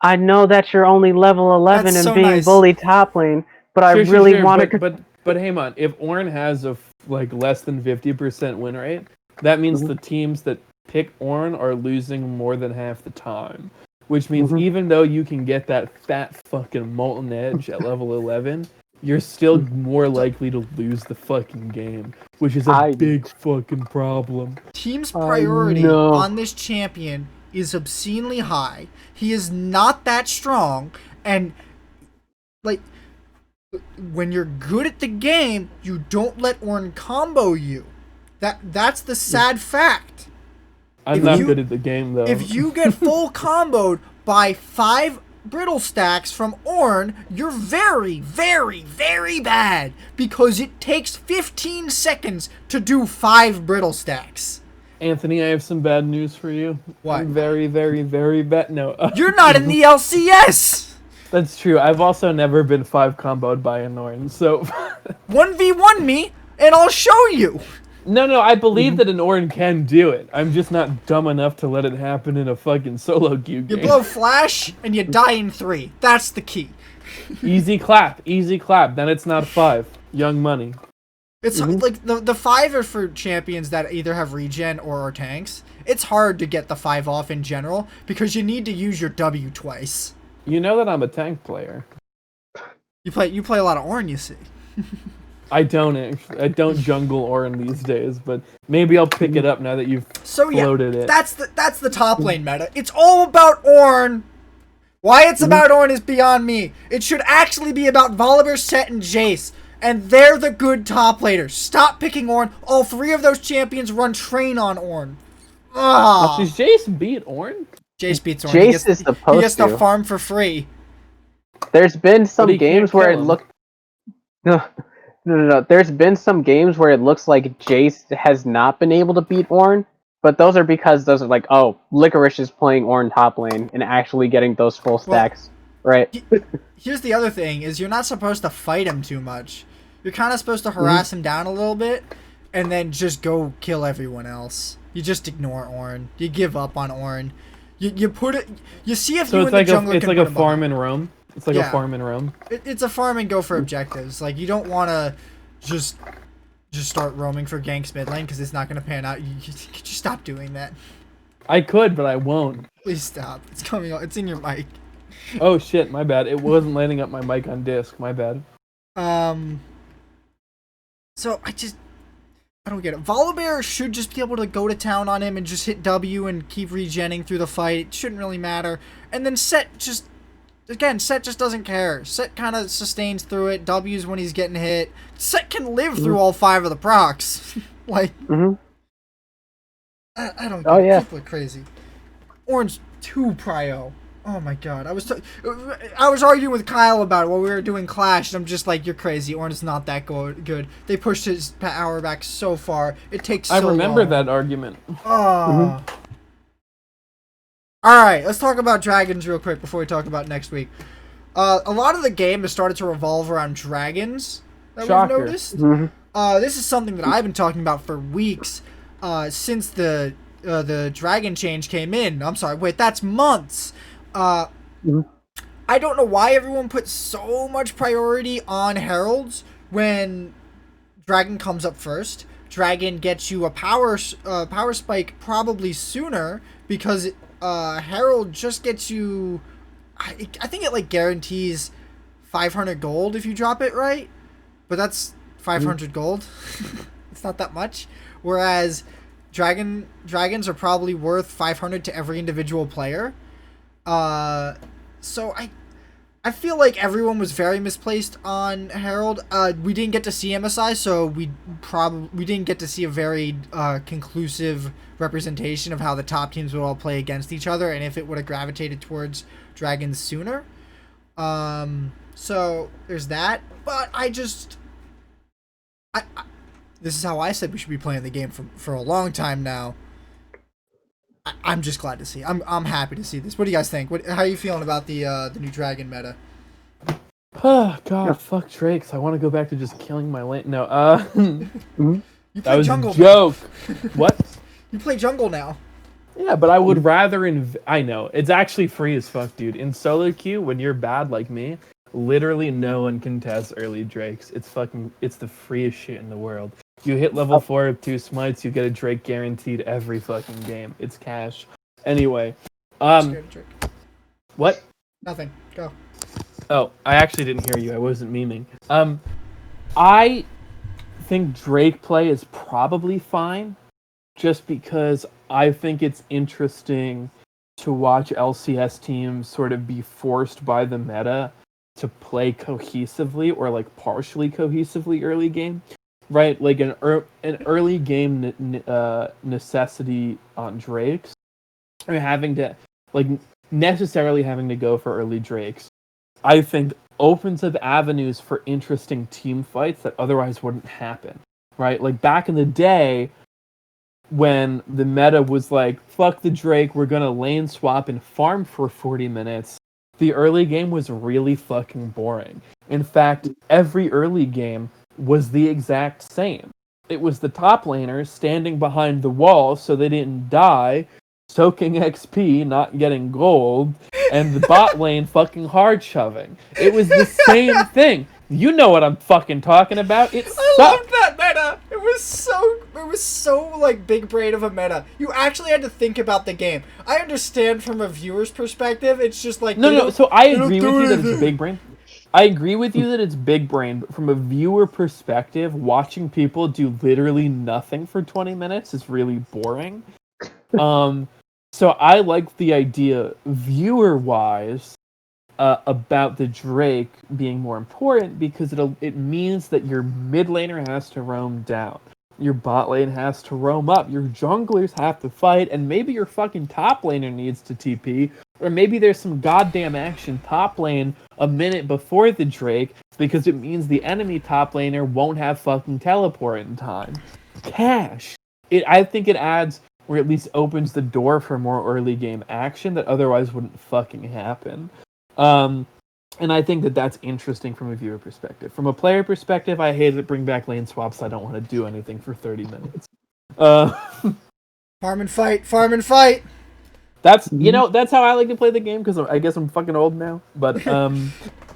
I know that you're only level 11 That's and so being nice. bullied top lane, but I really want to... But Haymant, if Ornn has a like less than 50% win rate, that means the teams that pick Ornn are losing more than half the time. Which means even though you can get that fat fucking Molten Edge at level 11, you're still more likely to lose the fucking game, which is a I- big fucking problem. Team's I priority know. on this champion is obscenely high. He is not that strong, and like when you're good at the game, you don't let Ornn combo you. That's the sad fact. I'm not good at the game though. If you get full comboed by 5 brittle stacks from Ornn, you're very, very, very bad because it takes 15 seconds to do 5 brittle stacks. Anthony, I have some bad news for you. What? I'm very, very, very bad. No. You're not in the LCS! That's true. I've also never been 5 comboed by a Norn, so... 1v1 me, and I'll show you! No, I believe that an Ornn can do it. I'm just not dumb enough to let it happen in a fucking solo queue game. You blow flash, and you die in 3. That's the key. Easy clap. Then it's not 5. Young money. It's like the 5 are for champions that either have regen or are tanks. It's hard to get the 5 off in general because you need to use your W twice. You know that I'm a tank player. You play a lot of Ornn, you see. I don't actually. I don't jungle Ornn these days, but maybe I'll pick it up now that you've floated it. That's the top lane meta. It's all about Ornn. Why it's about Ornn is beyond me. It should actually be about Volibear, Set, and Jace. And they're the good top laners. Stop picking Ornn. All 3 of those champions run train on Ornn. Does Jace beat Ornn? Jace beats Ornn. Jace is supposed to. He gets to farm for free. There's been some games where it looked... No. There's been some games where it looks like Jace has not been able to beat Ornn, but those are because those are like, oh, Licorice is playing Ornn top lane and actually getting those full stacks, right? Here's the other thing, is you're not supposed to fight him too much. You're kind of supposed to harass him down a little bit, and then just go kill everyone else. You just ignore Ornn. You give up on Ornn. You put it... You see if so you it's in like the jungler it's can like put a him farm behind. and roam. It's like a farm and roam. It's a farm and go for objectives. Like, you don't want to just start roaming for ganks mid lane because it's not going to pan out. Could you stop doing that? I could, but I won't. Please stop. It's coming out. It's in your mic. Oh shit, my bad. It wasn't lighting up my mic on disc. My bad. So I don't get it. Volibear should just be able to go to town on him and just hit W and keep regenning through the fight. It shouldn't really matter. And then Set just doesn't care. Set kind of sustains through it. W's when he's getting hit. Set can live through all 5 of the procs. Like, I don't get it. People are crazy. Ornn's too prio. Oh my god. I was arguing with Kyle about it while we were doing Clash, and I'm just like, you're crazy. Ornn is not that good. They pushed his power back so far. It takes so long. I remember that argument. Oh. Alright, let's talk about dragons real quick before we talk about next week. A lot of the game has started to revolve around dragons that we've noticed. This is something that I've been talking about for weeks since the dragon change came in. I'm sorry, wait, that's months. I don't know why everyone puts so much priority on heralds when dragon comes up first. Dragon gets you a power spike probably sooner because herald just gets you. I think it like guarantees 500 gold if you drop it right, but that's 500 gold. It's not that much. Whereas dragons are probably worth 500 to every individual player. So I feel like everyone was very misplaced on Herald. We didn't get to see MSI, so we didn't get to see a very conclusive representation of how the top teams would all play against each other and if it would have gravitated towards dragons sooner. So there's that. But this is how I said we should be playing the game for a long time now. I'm just glad to see. I'm happy to see this. What do you guys think? How are you feeling about the new dragon meta? Oh god, fuck Drakes. I want to go back to just killing my lane. No, You play that was jungle a joke. What? You play jungle now. Yeah, but I would rather I know. It's actually free as fuck, dude. In solo queue, when you're bad like me, literally no one can test early Drakes. It's the freest shit in the world. You hit level 4 with 2 smites, you get a Drake guaranteed every fucking game. It's cash. Anyway, what? Nothing. Go. Oh, I actually didn't hear you. I wasn't memeing. I think Drake play is probably fine, just because I think it's interesting to watch LCS teams sort of be forced by the meta to play cohesively or like partially cohesively early game, right? Like an early game necessity on Drakes, or having to like necessarily having to go for early Drakes, I think opens up avenues for interesting team fights that otherwise wouldn't happen, right? Like back in the day, when the meta was like, fuck the Drake, we're gonna lane swap and farm for 40 minutes, the early game was really fucking boring. In fact, every early game was the exact same. It was the top laners standing behind the wall so they didn't die, soaking XP, not getting gold, and the bot lane fucking hard shoving. It was the same thing. You know what I'm fucking talking about. It sucked. I loved that meta. It was so like big brain of a meta. You actually had to think about the game. I understand from a viewer's perspective. It's just like no. So I agree with you that it's big brain. I agree with you that it's big brain, but from a viewer perspective, watching people do literally nothing for 20 minutes is really boring. So I like the idea, viewer-wise, about the Drake being more important because it means that your mid laner has to roam down, your bot lane has to roam up, your junglers have to fight, and maybe your fucking top laner needs to TP, or maybe there's some goddamn action top lane a minute before the Drake because it means the enemy top laner won't have fucking teleport in time. Cash. I think it adds, or at least opens the door for more early game action that otherwise wouldn't fucking happen. And I think that that's interesting from a viewer perspective. From a player perspective, I hate to bring back lane swaps. I don't want to do anything for 30 minutes. Farm and fight. That's that's how I like to play the game because I guess I'm fucking old now. But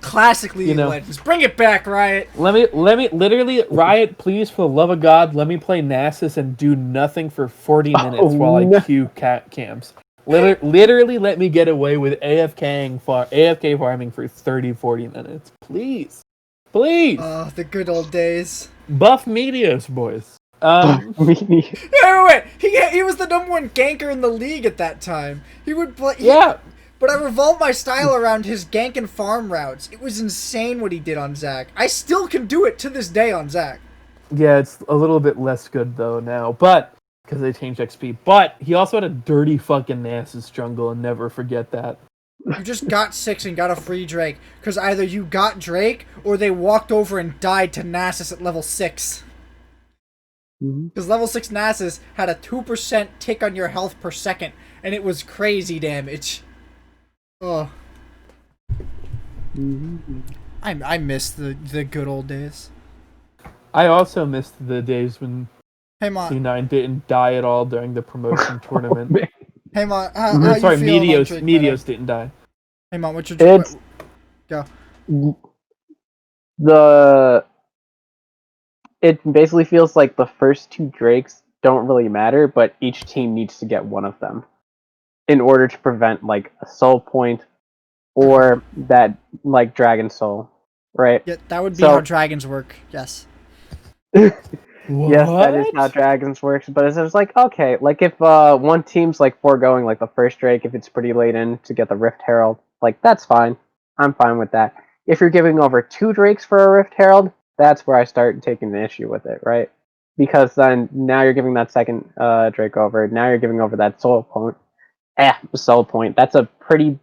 classically, Legends, bring it back, Riot. Let me literally, Riot, please, for the love of God, let me play Nasus and do nothing for 40 minutes while I queue camps. Literally, let me get away with AFK farming for 30-40 minutes, please. Oh, the good old days. Buff Meteos, boys. Wait. He was the #1 ganker in the league at that time. He would play. Yeah. But I revolved my style around his gank and farm routes. It was insane what he did on Zac. I still can do it to this day on Zac. Yeah, it's a little bit less good though now, but because they changed XP. But he also had a dirty fucking Nasus jungle, and never forget that. You just got 6 and got a free Drake, because either you got Drake or they walked over and died to Nasus at level 6. Because level 6 Nasus had a 2% tick on your health per second, and it was crazy damage. Oh. I miss the good old days. I also missed the days when Haymant. C9 didn't die at all during the promotion tournament. Haymant, how you feel Meteos didn't die. Haymant, what's your... Go. It basically feels like the first 2 Drakes don't really matter, but each team needs to get one of them in order to prevent like a soul point or that like dragon soul, right? Yeah, that would be how dragons work. Yes. Yes, that is how dragons works. But it's like, okay, like if one team's like foregoing like the first Drake, if it's pretty late in to get the Rift Herald, like that's fine. I'm fine with that. If you're giving over 2 Drakes for a Rift Herald, that's where I start taking the issue with it, right? Because then now you're giving that second Drake over. Now you're giving over that soul point. Soul point. That's a pretty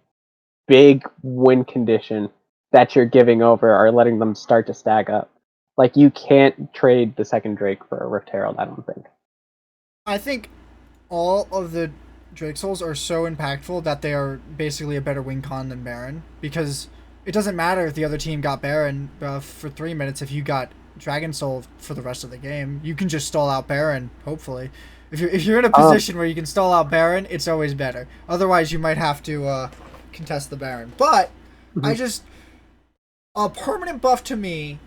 big win condition that you're giving over or letting them start to stack up. Like, you can't trade the second Drake for a Rift Herald, I don't think. I think all of the Drake Souls are so impactful that they are basically a better win con than Baron. Because it doesn't matter if the other team got Baron for 3 minutes if you got Dragon Soul for the rest of the game. You can just stall out Baron, hopefully. If you're in a position where you can stall out Baron, it's always better. Otherwise, you might have to contest the Baron. But, a permanent buff to me,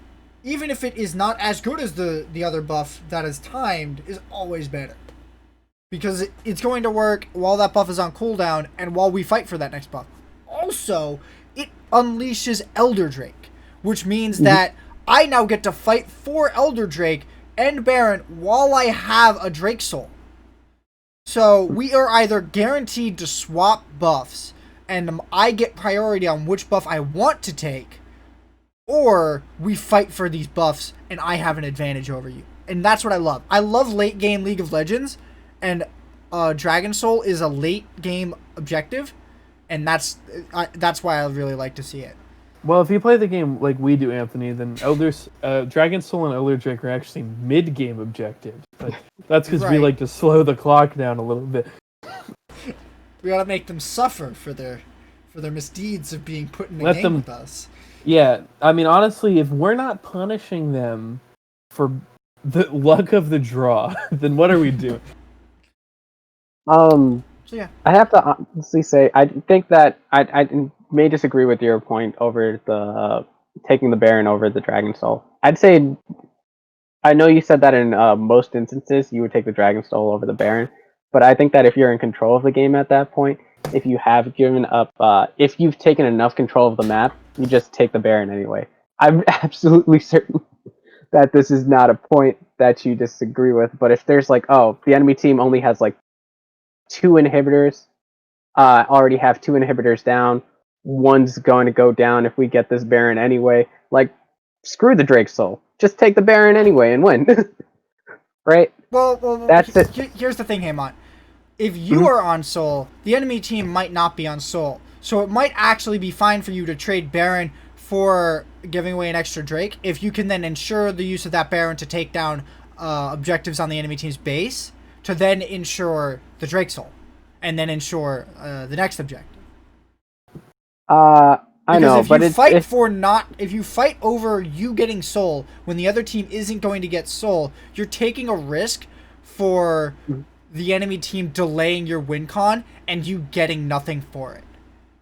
even if it is not as good as the other buff that is timed, is always better. Because it's going to work while that buff is on cooldown and while we fight for that next buff. Also, it unleashes Elder Drake, which means that I now get to fight for Elder Drake and Baron while I have a Drake Soul. So we are either guaranteed to swap buffs, and I get priority on which buff I want to take, or we fight for these buffs and I have an advantage over you. And that's what I love. I love late game League of Legends, and Dragon Soul is a late game objective, and that's why I really like to see it. Well, if you play the game like we do, Anthony, then Dragon Soul and Elder Drake are actually mid-game objectives. But that's because we like to slow the clock down a little bit. We gotta make them suffer for their misdeeds of being put in a game with us. Yeah, I mean, honestly, if we're not punishing them for the luck of the draw, then what are we doing? So yeah, I have to honestly say, I think that I may disagree with your point over the taking the Baron over the Dragon Soul. I'd say, I know you said that in most instances you would take the Dragon Soul over the Baron, but I think that if you're in control of the game at that point, if you have given up, if you've taken enough control of the map, you just take the Baron anyway. I'm absolutely certain that this is not a point that you disagree with, but if there's like, oh, the enemy team only has like 2 inhibitors, already have 2 inhibitors down, one's going to go down if we get this Baron anyway, like, screw the Drake Soul. Just take the Baron anyway and win. Right? Well, that's it. Here's the thing, Haymant. If you are on Soul, the enemy team might not be on Soul. So it might actually be fine for you to trade Baron for giving away an extra Drake, if you can then ensure the use of that Baron to take down objectives on the enemy team's base, to then ensure the Drake Soul, and then ensure the next objective. I know, but if you fight over you getting Soul when the other team isn't going to get Soul, you're taking a risk for the enemy team delaying your win con and you getting nothing for it.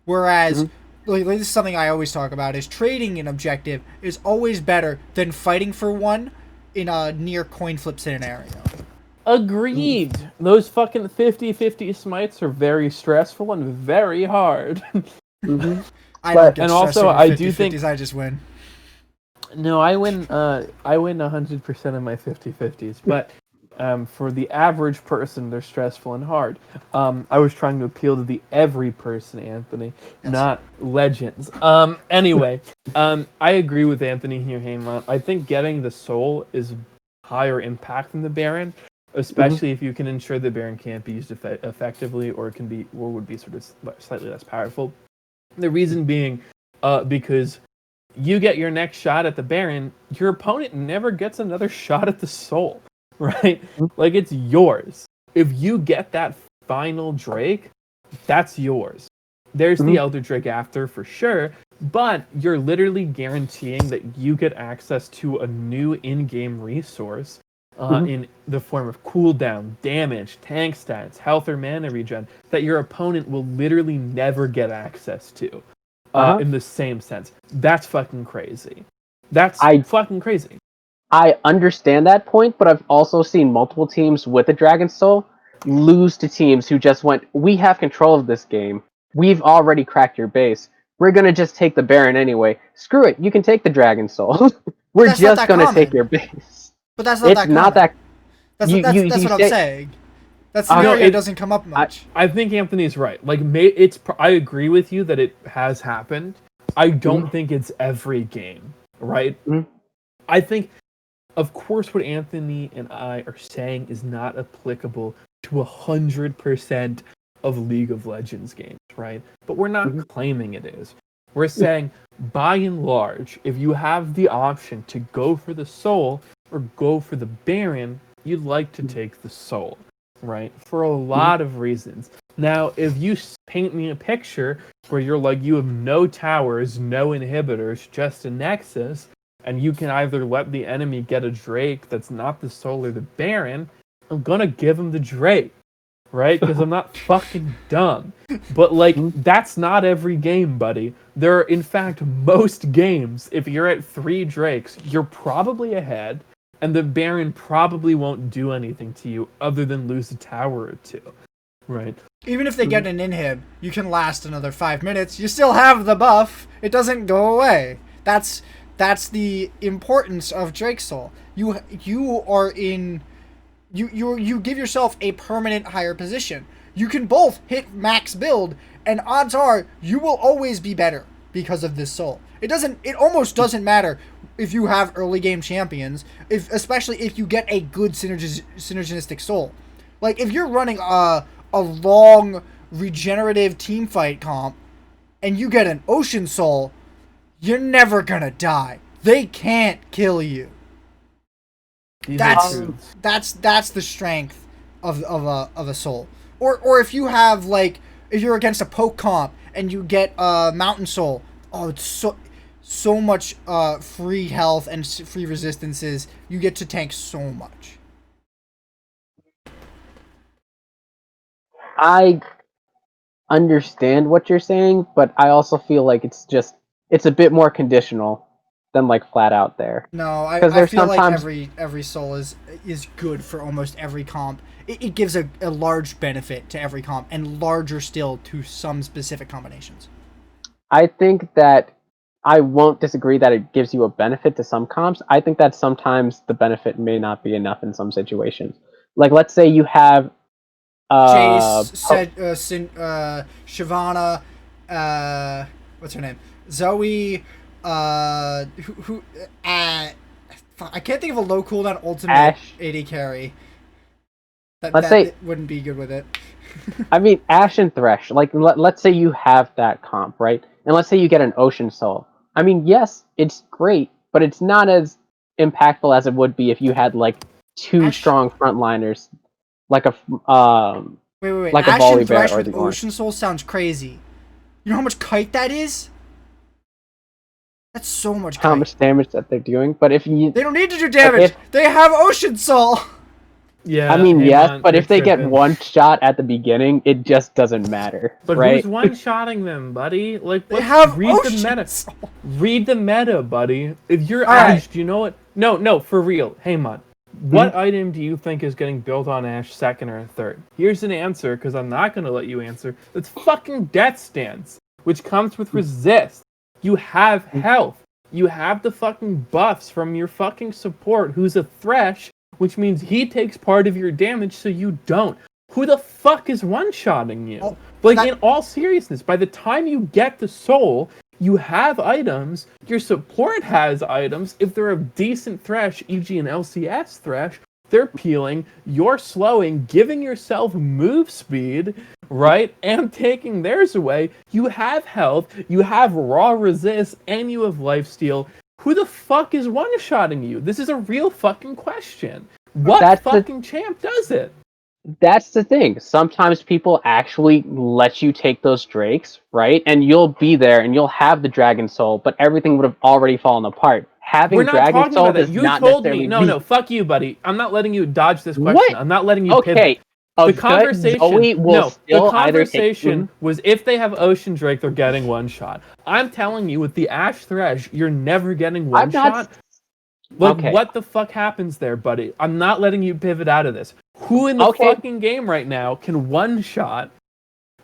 Whereas, like, this is something I always talk about, is trading an objective is always better than fighting for one in a near coin flip scenario. Agreed. Those fucking 50-50 smites are very stressful and very hard. I don't get and also, I do think I just win. No, I win 100% of my 50-50s, but for the average person, they're stressful and hard. I was trying to appeal to the every person, Anthony, not legends. Anyway, I agree with Anthony here, Haymont. I think getting the Soul is higher impact than the Baron, especially if you can ensure the Baron can't be used effectively or would be sort of slightly less powerful. The reason being, because you get your next shot at the Baron, your opponent never gets another shot at the Soul, right? Like, it's yours. If you get that final Drake, that's yours. There's the Elder Drake after, for sure, but you're literally guaranteeing that you get access to a new in-game resource in the form of cooldown, damage, tank stats, health or mana regen, that your opponent will literally never get access to in the same sense. That's fucking crazy. That's fucking crazy. I understand that point, but I've also seen multiple teams with a Dragon Soul lose to teams who just went, we have control of this game. We've already cracked your base. We're going to just take the Baron anyway. Screw it. You can take the Dragon Soul. We're just going to take your base. But that's not that common. That's what I'm saying. That scenario doesn't come up much. I think Anthony's right. Like, I agree with you that it has happened. I don't think it's every game, right? I think, of course, what Anthony and I are saying is not applicable to 100% of League of Legends games, right? But we're not claiming it is. We're saying, by and large, if you have the option to go for the Soul or go for the Baron, you'd like to take the Soul, right? For a lot of reasons. Now, if you paint me a picture where you're like, you have no towers, no inhibitors, just a Nexus, and you can either let the enemy get a Drake that's not the Soul or the Baron, I'm gonna give him the Drake, right? Because I'm not fucking dumb. But, like, that's not every game, buddy. There are, in fact, most games, if you're at 3 Drakes, you're probably ahead, and the Baron probably won't do anything to you other than lose a tower or 2. Right. Even if they get an inhib, you can last another 5 minutes. You still have the buff. It doesn't go away. That's the importance of Drake Soul. You are in you give yourself a permanent higher position. You can both hit max build, and odds are you will always be better because of this soul. It almost doesn't matter if you have early game champions, especially if you get a good synergistic soul. Like if you're running a long regenerative team fight comp and you get an ocean soul, you're never gonna die. They can't kill you. That's the strength of a soul. Or if you have if you're against a poke comp and you get a mountain soul, it's so much free health and free resistances. You get to tank so much. I understand what you're saying, but I also feel like it's a bit more conditional than flat out there. No, I feel like every soul is good for almost every comp. It gives a large benefit to every comp, and larger still to some specific combinations. I think that I won't disagree that it gives you a benefit to some comps. I think that sometimes the benefit may not be enough in some situations. Like, let's say you have Jace, Shyvana, what's her name? Zoe, I can't think of a low cooldown ultimate Ashe. AD carry. Let's say wouldn't be good with it. I mean, Ashe and Thresh. Let's say you have that comp, right? And let's say you get an Ocean Soul. I mean, yes, it's great, but it's not as impactful as it would be if you had two Ashe. strong frontliners, wait. like Ashe a Volley and Thresh Bear or with the Ocean Soul sounds crazy. You know how much kite that is? That's so much kite. How much damage that they're doing, but if you they don't need to do damage. They have Ocean Soul. Yeah, I mean, yes, but if they get one shot at the beginning, it just doesn't matter. But right? who's one-shotting them, buddy? They have read Ocean the meta. Soul. Read the meta, buddy. If you're Ashe, Ashe, do you know what? No, for real. Haymant, what item do you think is getting built on Ashe second or third? Here's an answer, because I'm not going to let you answer. It's fucking Death Stance, which comes with resist. You have health. You have the fucking buffs from your fucking support, who's a Thresh, which means he takes part of your damage so you don't. Who the fuck is one-shotting you? In all seriousness, by the time you get the soul, you have items, your support has items. If they're a decent Thresh, e.g. an LCS Thresh, they're peeling, you're slowing, giving yourself move speed, right? And taking theirs away. You have health, you have raw resist, and you have lifesteal. Who the fuck is one-shotting you? This is a real fucking question. What fucking champ does it? That's the thing. Sometimes people actually let you take those drakes, right? And you'll be there and you'll have the Dragon Soul, but everything would have already fallen apart. Having We're not Dragon talking Soul about that. does You not told me. necessarily No, fuck you, buddy. I'm not letting you dodge this question. What? I'm not letting you Okay. pivot. The conversation, the conversation was if they have Ocean Drake, they're getting one shot. I'm telling you, with the Ashe Thresh, you're never getting one shot. What the fuck happens there, buddy? I'm not letting you pivot out of this. Who in the fucking game right now can one shot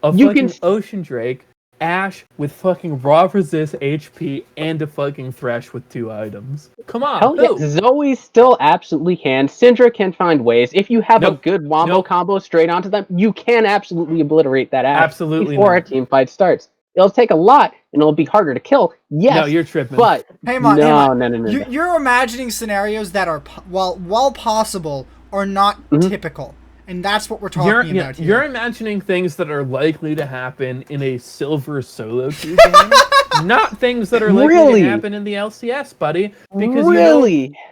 a fucking Ocean Drake, Ashe with fucking raw resist HP, and a fucking Thresh with 2 items? Come on. Hell yeah, Zoe still absolutely can. Syndra can find ways. If you have a good wombo combo straight onto them, you can absolutely obliterate that Ashe before a team fight starts. It'll take a lot, and it'll be harder to kill. Yes, no, you're tripping. But no. You're imagining scenarios that are, while possible, are not typical. And that's what we're talking about here. You're imagining things that are likely to happen in a silver solo queue game, not things that are likely to happen in the LCS, buddy. Because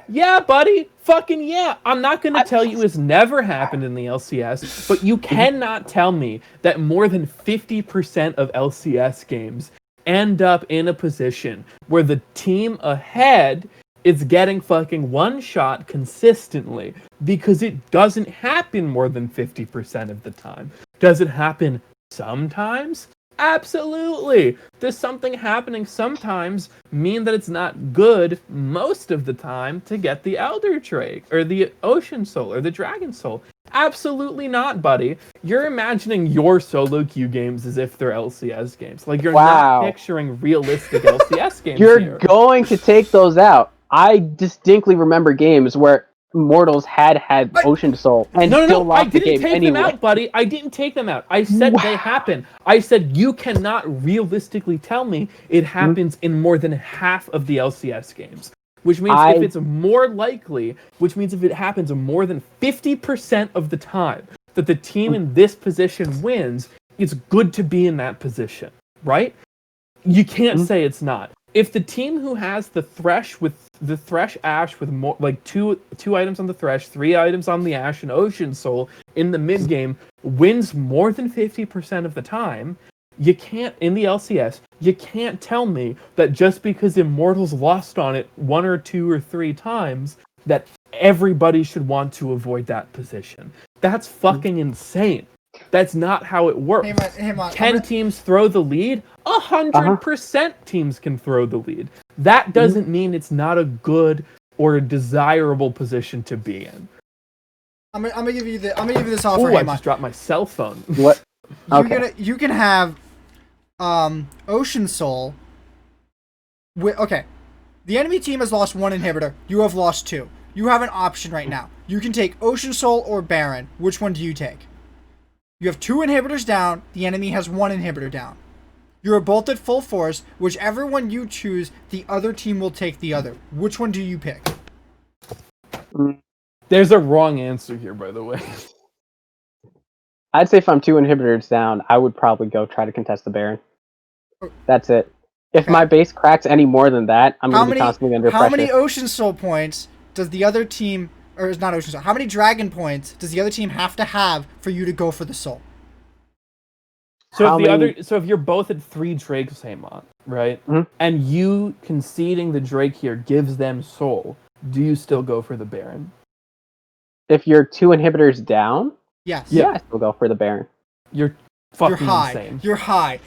yeah, buddy, fucking yeah. I'm not going to tell you it's never happened in the LCS, but you cannot tell me that more than 50% of LCS games end up in a position where the team ahead is getting fucking one shot consistently, because it doesn't happen more than 50% of the time. Does it happen sometimes? Absolutely. Does something happening sometimes mean that it's not good most of the time to get the Elder Drake or the Ocean Soul or the Dragon Soul? Absolutely not, buddy. You're imagining your solo queue games as if they're LCS games. Like, you're Wow. not picturing realistic LCS games You're here. going to take those out. I distinctly remember games where Mortals had Ocean Soul and still I lost the didn't game take anyway. them out, buddy. I didn't take them out. I said they happen. I said you cannot realistically tell me it happens in more than half of the LCS games. Which means if it's more likely, which means if it happens more than 50% of the time that the team in this position wins, it's good to be in that position, right? You can't say it's not. If the team who has the Thresh Ash with more like two items on the Thresh, 3 items on the Ash, and Ocean Soul in the mid game wins more than 50% of the time, you can't in the LCS. You can't tell me that just because Immortals lost on it 1 or 2 or 3 times that everybody should want to avoid that position. That's fucking insane. That's not how it works. Haymant, 10 teams throw the lead. 100% teams can throw the lead. That doesn't mean it's not a good or a desirable position to be in. I'm gonna give you this offer, Haymant. I Haymant. just dropped my cell phone. What? Okay. You can have Ocean Soul. Okay. The enemy team has lost 1 inhibitor. You have lost 2. You have an option right now. You can take Ocean Soul or Baron. Which one do you take? You have 2 inhibitors down. The enemy has 1 inhibitor down. You are both at full force. Whichever one you choose, the other team will take the other. Which one do you pick? There's a wrong answer here, by the way. I'd say if I'm 2 inhibitors down, I would probably go try to contest the Baron. That's it. If my base cracks any more than that, I'm going to be constantly under pressure. How many Ocean Soul points does the other team, or is not Ocean Soul, how many Dragon points does the other team have to have for you to go for the Soul? So if you're both at 3 Drakes, Haymant, right? And you conceding the Drake here gives them Soul, do you still go for the Baron? If you're 2 inhibitors down? Yes. Yeah, I still go for the Baron. You're fucking high. insane. You're high.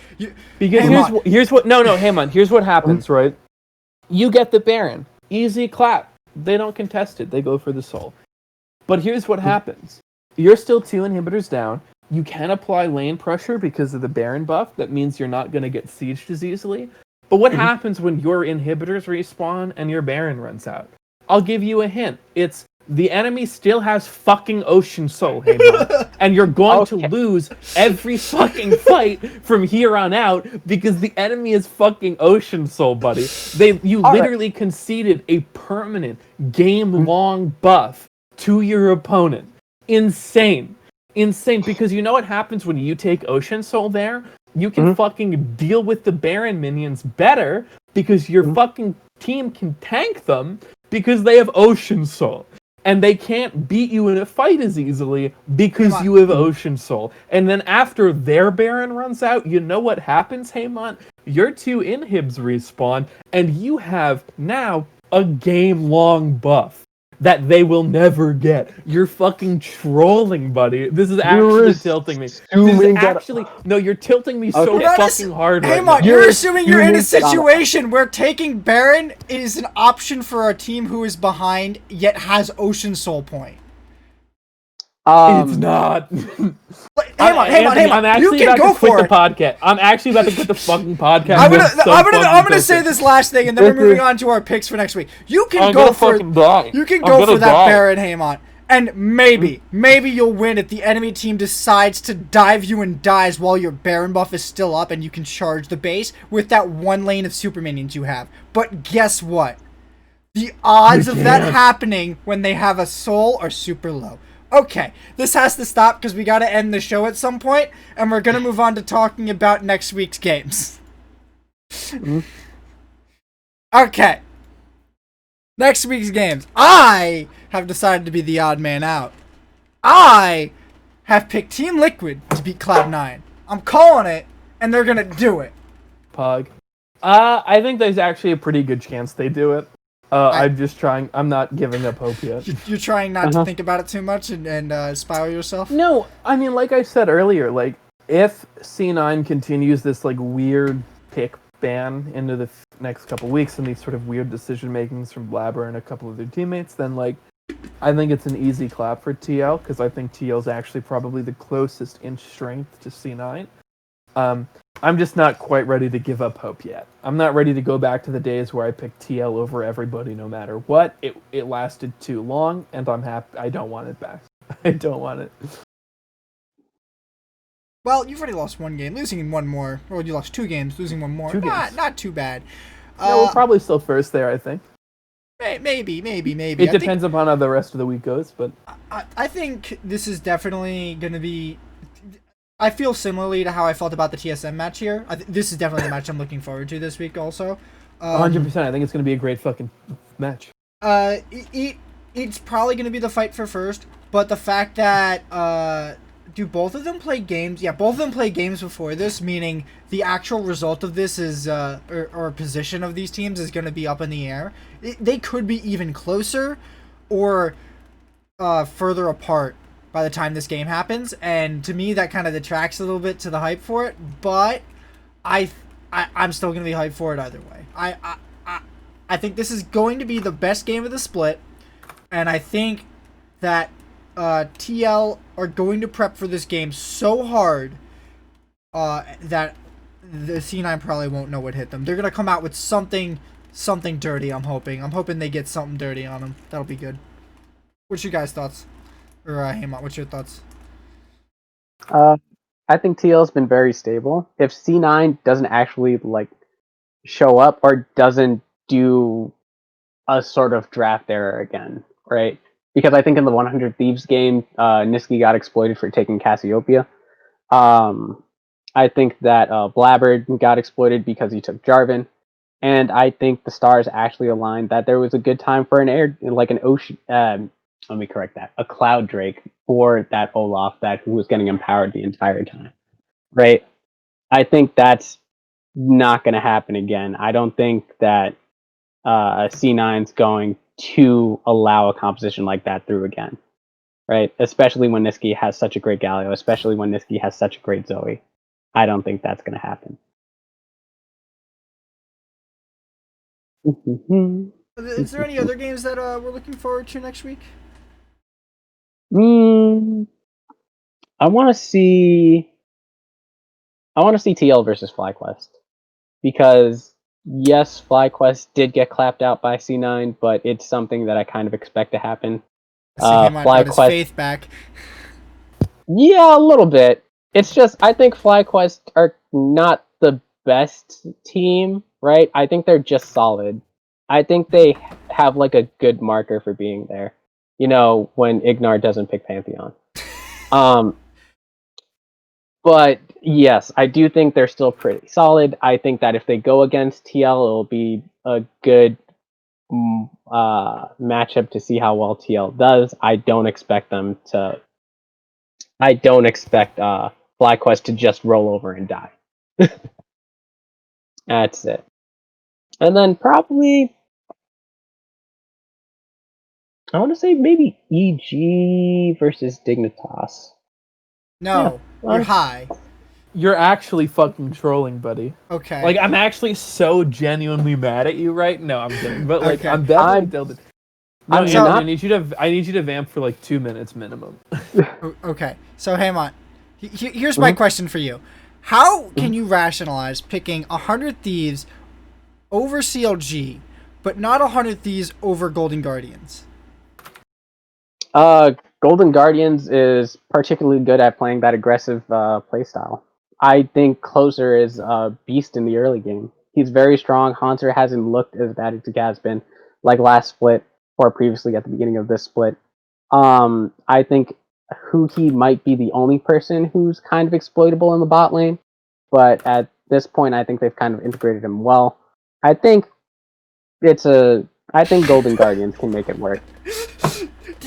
Because here's what Haymant, here's what happens, right? You get the Baron. Easy clap. They don't contest it. They go for the Soul. But here's what happens. You're still 2 inhibitors down. You can apply lane pressure because of the Baron buff. That means you're not going to get sieged as easily. But what happens when your inhibitors respawn and your Baron runs out? I'll give you a hint. It's the enemy still has fucking Ocean Soul, Haymant, and you're going to lose every fucking fight from here on out because the enemy is fucking Ocean Soul, buddy. You literally conceded a permanent game-long buff to your opponent. Insane, because you know what happens when you take Ocean Soul there? You can fucking deal with the Baron minions better because your fucking team can tank them because they have Ocean Soul. And they can't beat you in a fight as easily because you have Ocean Soul. And then after their Baron runs out, you know what happens, Haymant? Your 2 inhibs respawn, and you have now a game-long buff that they will never get. You're fucking trolling, buddy. This is actually tilting me. No, you're tilting me so fucking hard right now. You're assuming you're in a situation where taking Baron is an option for a team who is behind, yet has Ocean Soul point. It's not. Haymant. I'm actually about to quit the podcast. I'm actually about to quit the fucking podcast. I'm gonna say this last thing, and then we're moving on to our picks for next week. You can go for that Baron, Haymant, and maybe you'll win if the enemy team decides to dive you and dies while your Baron buff is still up, and you can charge the base with that 1 lane of super minions you have. But guess what? The odds of that happening when they have a Soul are super low. Okay, this has to stop because we got to end the show at some point, and we're going to move on to talking about next week's games. Okay. Next week's games. I have decided to be the odd man out. I have picked Team Liquid to beat Cloud9. I'm calling it, and they're going to do it. Pug. I think there's actually a pretty good chance they do it. I'm not giving up hope yet. You're trying not to think about it too much and spiral yourself? No, I mean, like I said earlier, like, if C9 continues this, like, weird pick ban into the next couple weeks and these sort of weird decision-makings from Blabber and a couple of their teammates, then, like, I think it's an easy clap for TL because I think TL is actually probably the closest in strength to C9. I'm just not quite ready to give up hope yet. I'm not ready to go back to the days where I picked TL over everybody no matter what. It lasted too long, and I'm happy. I don't want it back. I don't want it. Well, you've already lost one game, losing in one more. Or you lost 2 games, losing one more. Two games. Not too bad. No, we're probably still first there, I think. Maybe. It depends upon how the rest of the week goes, but... I think this is definitely going to be... I feel similarly to how I felt about the TSM match here. This is definitely the match I'm looking forward to this week also. 100%. I think it's going to be a great fucking match. It's probably going to be the fight for first, but the fact that... do both of them play games? Yeah, both of them play games before this, meaning the actual result of this is, or position of these teams is going to be up in the air. They could be even closer or further apart by the time this game happens, and to me that kind of detracts a little bit to the hype for it, but I'm still going to be hyped for it either way. I think this is going to be the best game of the split, and I think that TL are going to prep for this game so hard that the C9 probably won't know what hit them. They're going to come out with something dirty, I'm hoping. I'm hoping they get something dirty on them. That'll be good. What's your guys' thoughts? Or, Haymont, what's your thoughts? I think TL's been very stable. If C9 doesn't actually, show up or doesn't do a sort of draft error again, right? Because I think in the 100 Thieves game, Nizzy got exploited for taking Cassiopeia. I think that Blabber got exploited because he took Jarvan. And I think the stars actually aligned that there was a good time for let me correct that, a Cloud Drake for that Olaf who was getting empowered the entire time, right? I think that's not going to happen again. I don't think that C9's going to allow a composition like that through again, right? Especially when Nizzy has such a great Galio, especially when Nizzy has such a great Zoe. I don't think that's going to happen. Is there any other games that we're looking forward to next week? I want to see TL versus FlyQuest, because yes, FlyQuest did get clapped out by C9, but it's something that I kind of expect to happen. Haymont got his faith back. Yeah, a little bit. It's just I think FlyQuest are not the best team, right? I think they're just solid. I think they have a good marker for being there. When Ignar doesn't pick Pantheon. But yes, I do think they're still pretty solid. I think that if they go against TL, it'll be a good matchup to see how well TL does. I don't expect FlyQuest to just roll over and die. That's it. And then probably, I want to say maybe EG versus Dignitas. No, you're high. You're actually fucking trolling, buddy. Okay. I'm actually so genuinely mad at you right now. I'm kidding, but Okay. I'm definitely tilted. No, I'm Anthony, not. I need you to vamp for 2 minutes minimum. Okay. So Haymont, here's my question for you: how can you rationalize picking 100 Thieves over CLG, but not 100 Thieves over Golden Guardians? Golden Guardians is particularly good at playing that aggressive playstyle. I think Closer is a beast in the early game. He's very strong. Haunter hasn't looked as bad as he has been last split or previously at the beginning of this split. I think he might be the only person who's kind of exploitable in the bot lane, but at this point I think they've kind of integrated him well. I think Golden Guardians can make it work.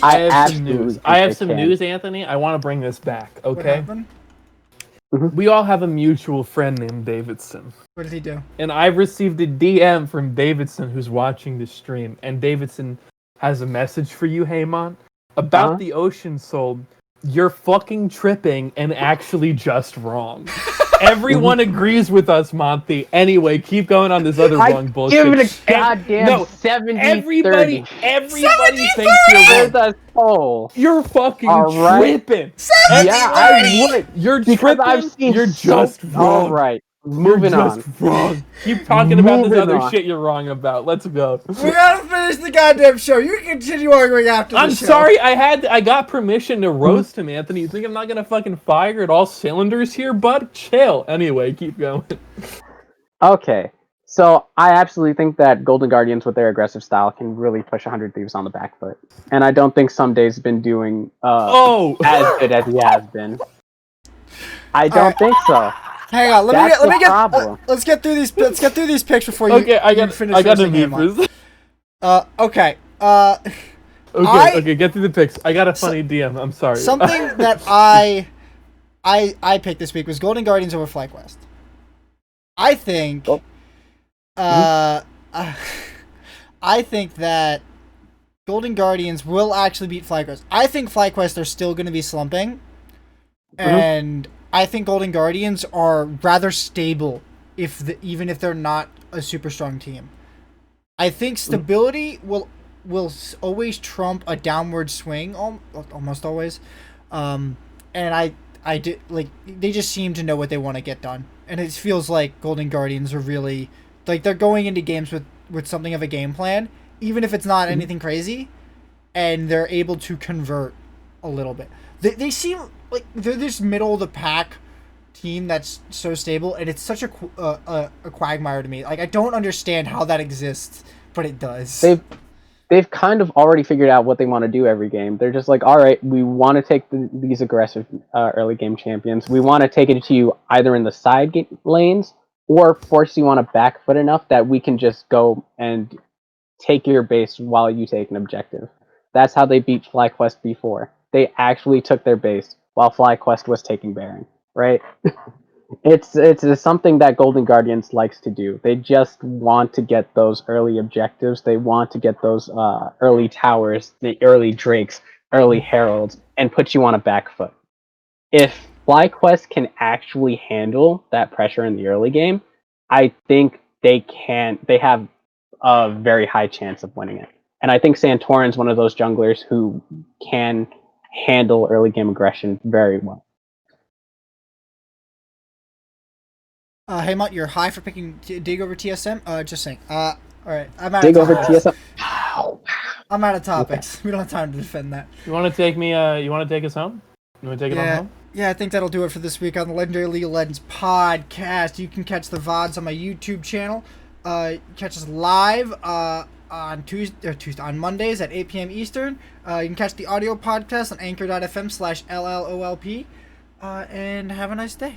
I have some news, Anthony. I want to bring this back, okay? What happened? We all have a mutual friend named Davidson. What did he do? And I've received a DM from Davidson who's watching the stream. And Davidson has a message for you, Haymont, about the Ocean Soul. You're fucking tripping and actually just wrong. Everyone agrees with us, Monty. Anyway, keep going on this other wrong bullshit. Give it a goddamn 70-30. Everybody thinks you're There's wrong. a soul. You're fucking Yeah, tripping. I would. You're Because tripping. I've seen You're so- just wrong. All right, You're moving on. just wrong. Keep talking about this Moving other on. shit you're wrong about. Let's go. We gotta finish the goddamn show. You can continue arguing after the I'm show. sorry, I got permission to roast him, Anthony. You think I'm not gonna fucking fire at all cylinders here, bud? Chill. Anyway, keep going. Okay, so I absolutely think that Golden Guardians with their aggressive style can really push 100 Thieves on the back foot, and I don't think Someday's been doing as good as he has been. I don't think so. Hang on, That's the problem. let's get through these. Let's get through these picks before you. Okay, I you got finish to roasting mute Haymant. this. Okay. Okay, get through the picks. I got a funny DM. I'm sorry. Something that I picked this week was Golden Guardians over FlyQuest. I think. I think that Golden Guardians will actually beat FlyQuest. I think FlyQuest are still going to be slumping, and I think Golden Guardians are rather stable, even if they're not a super strong team. I think stability will always trump a downward swing, almost always. And I did like they just seem to know what they want to get done, and it feels like Golden Guardians are really like they're going into games with something of a game plan, even if it's not anything crazy, and they're able to convert a little bit. They seem like they're this middle of the pack team that's so stable, and it's such a quagmire to me. Like I don't understand how that exists, but it does. They've kind of already figured out what they want to do every game. They're just like, all right, we want to take these aggressive early game champions. We want to take it to you either in the side lanes or force you on a back foot enough that we can just go and take your base while you take an objective. That's how they beat FlyQuest before. They actually took their base while FlyQuest was taking bearing, right? It's something that Golden Guardians likes to do. They just want to get those early objectives. They want to get those early towers, the early drakes, early heralds, and put you on a back foot. If FlyQuest can actually handle that pressure in the early game, I think they can. They have a very high chance of winning it. And I think Santorin's one of those junglers who can handle early game aggression very well. Haymont, you're high for picking Dig over TSM. Just saying. All right, I'm out. Dig of over topics. TSM. I'm out of topics. We don't have time to defend that. You want to take me? You want to take us home? You want to take it on home? Yeah, I think that'll do it for this week on the Legendary League of Legends podcast. You can catch the VODs on my YouTube channel. Catch us live on on Mondays at 8 p.m. Eastern. You can catch the audio podcast on anchor.fm/LLoLP. And have a nice day.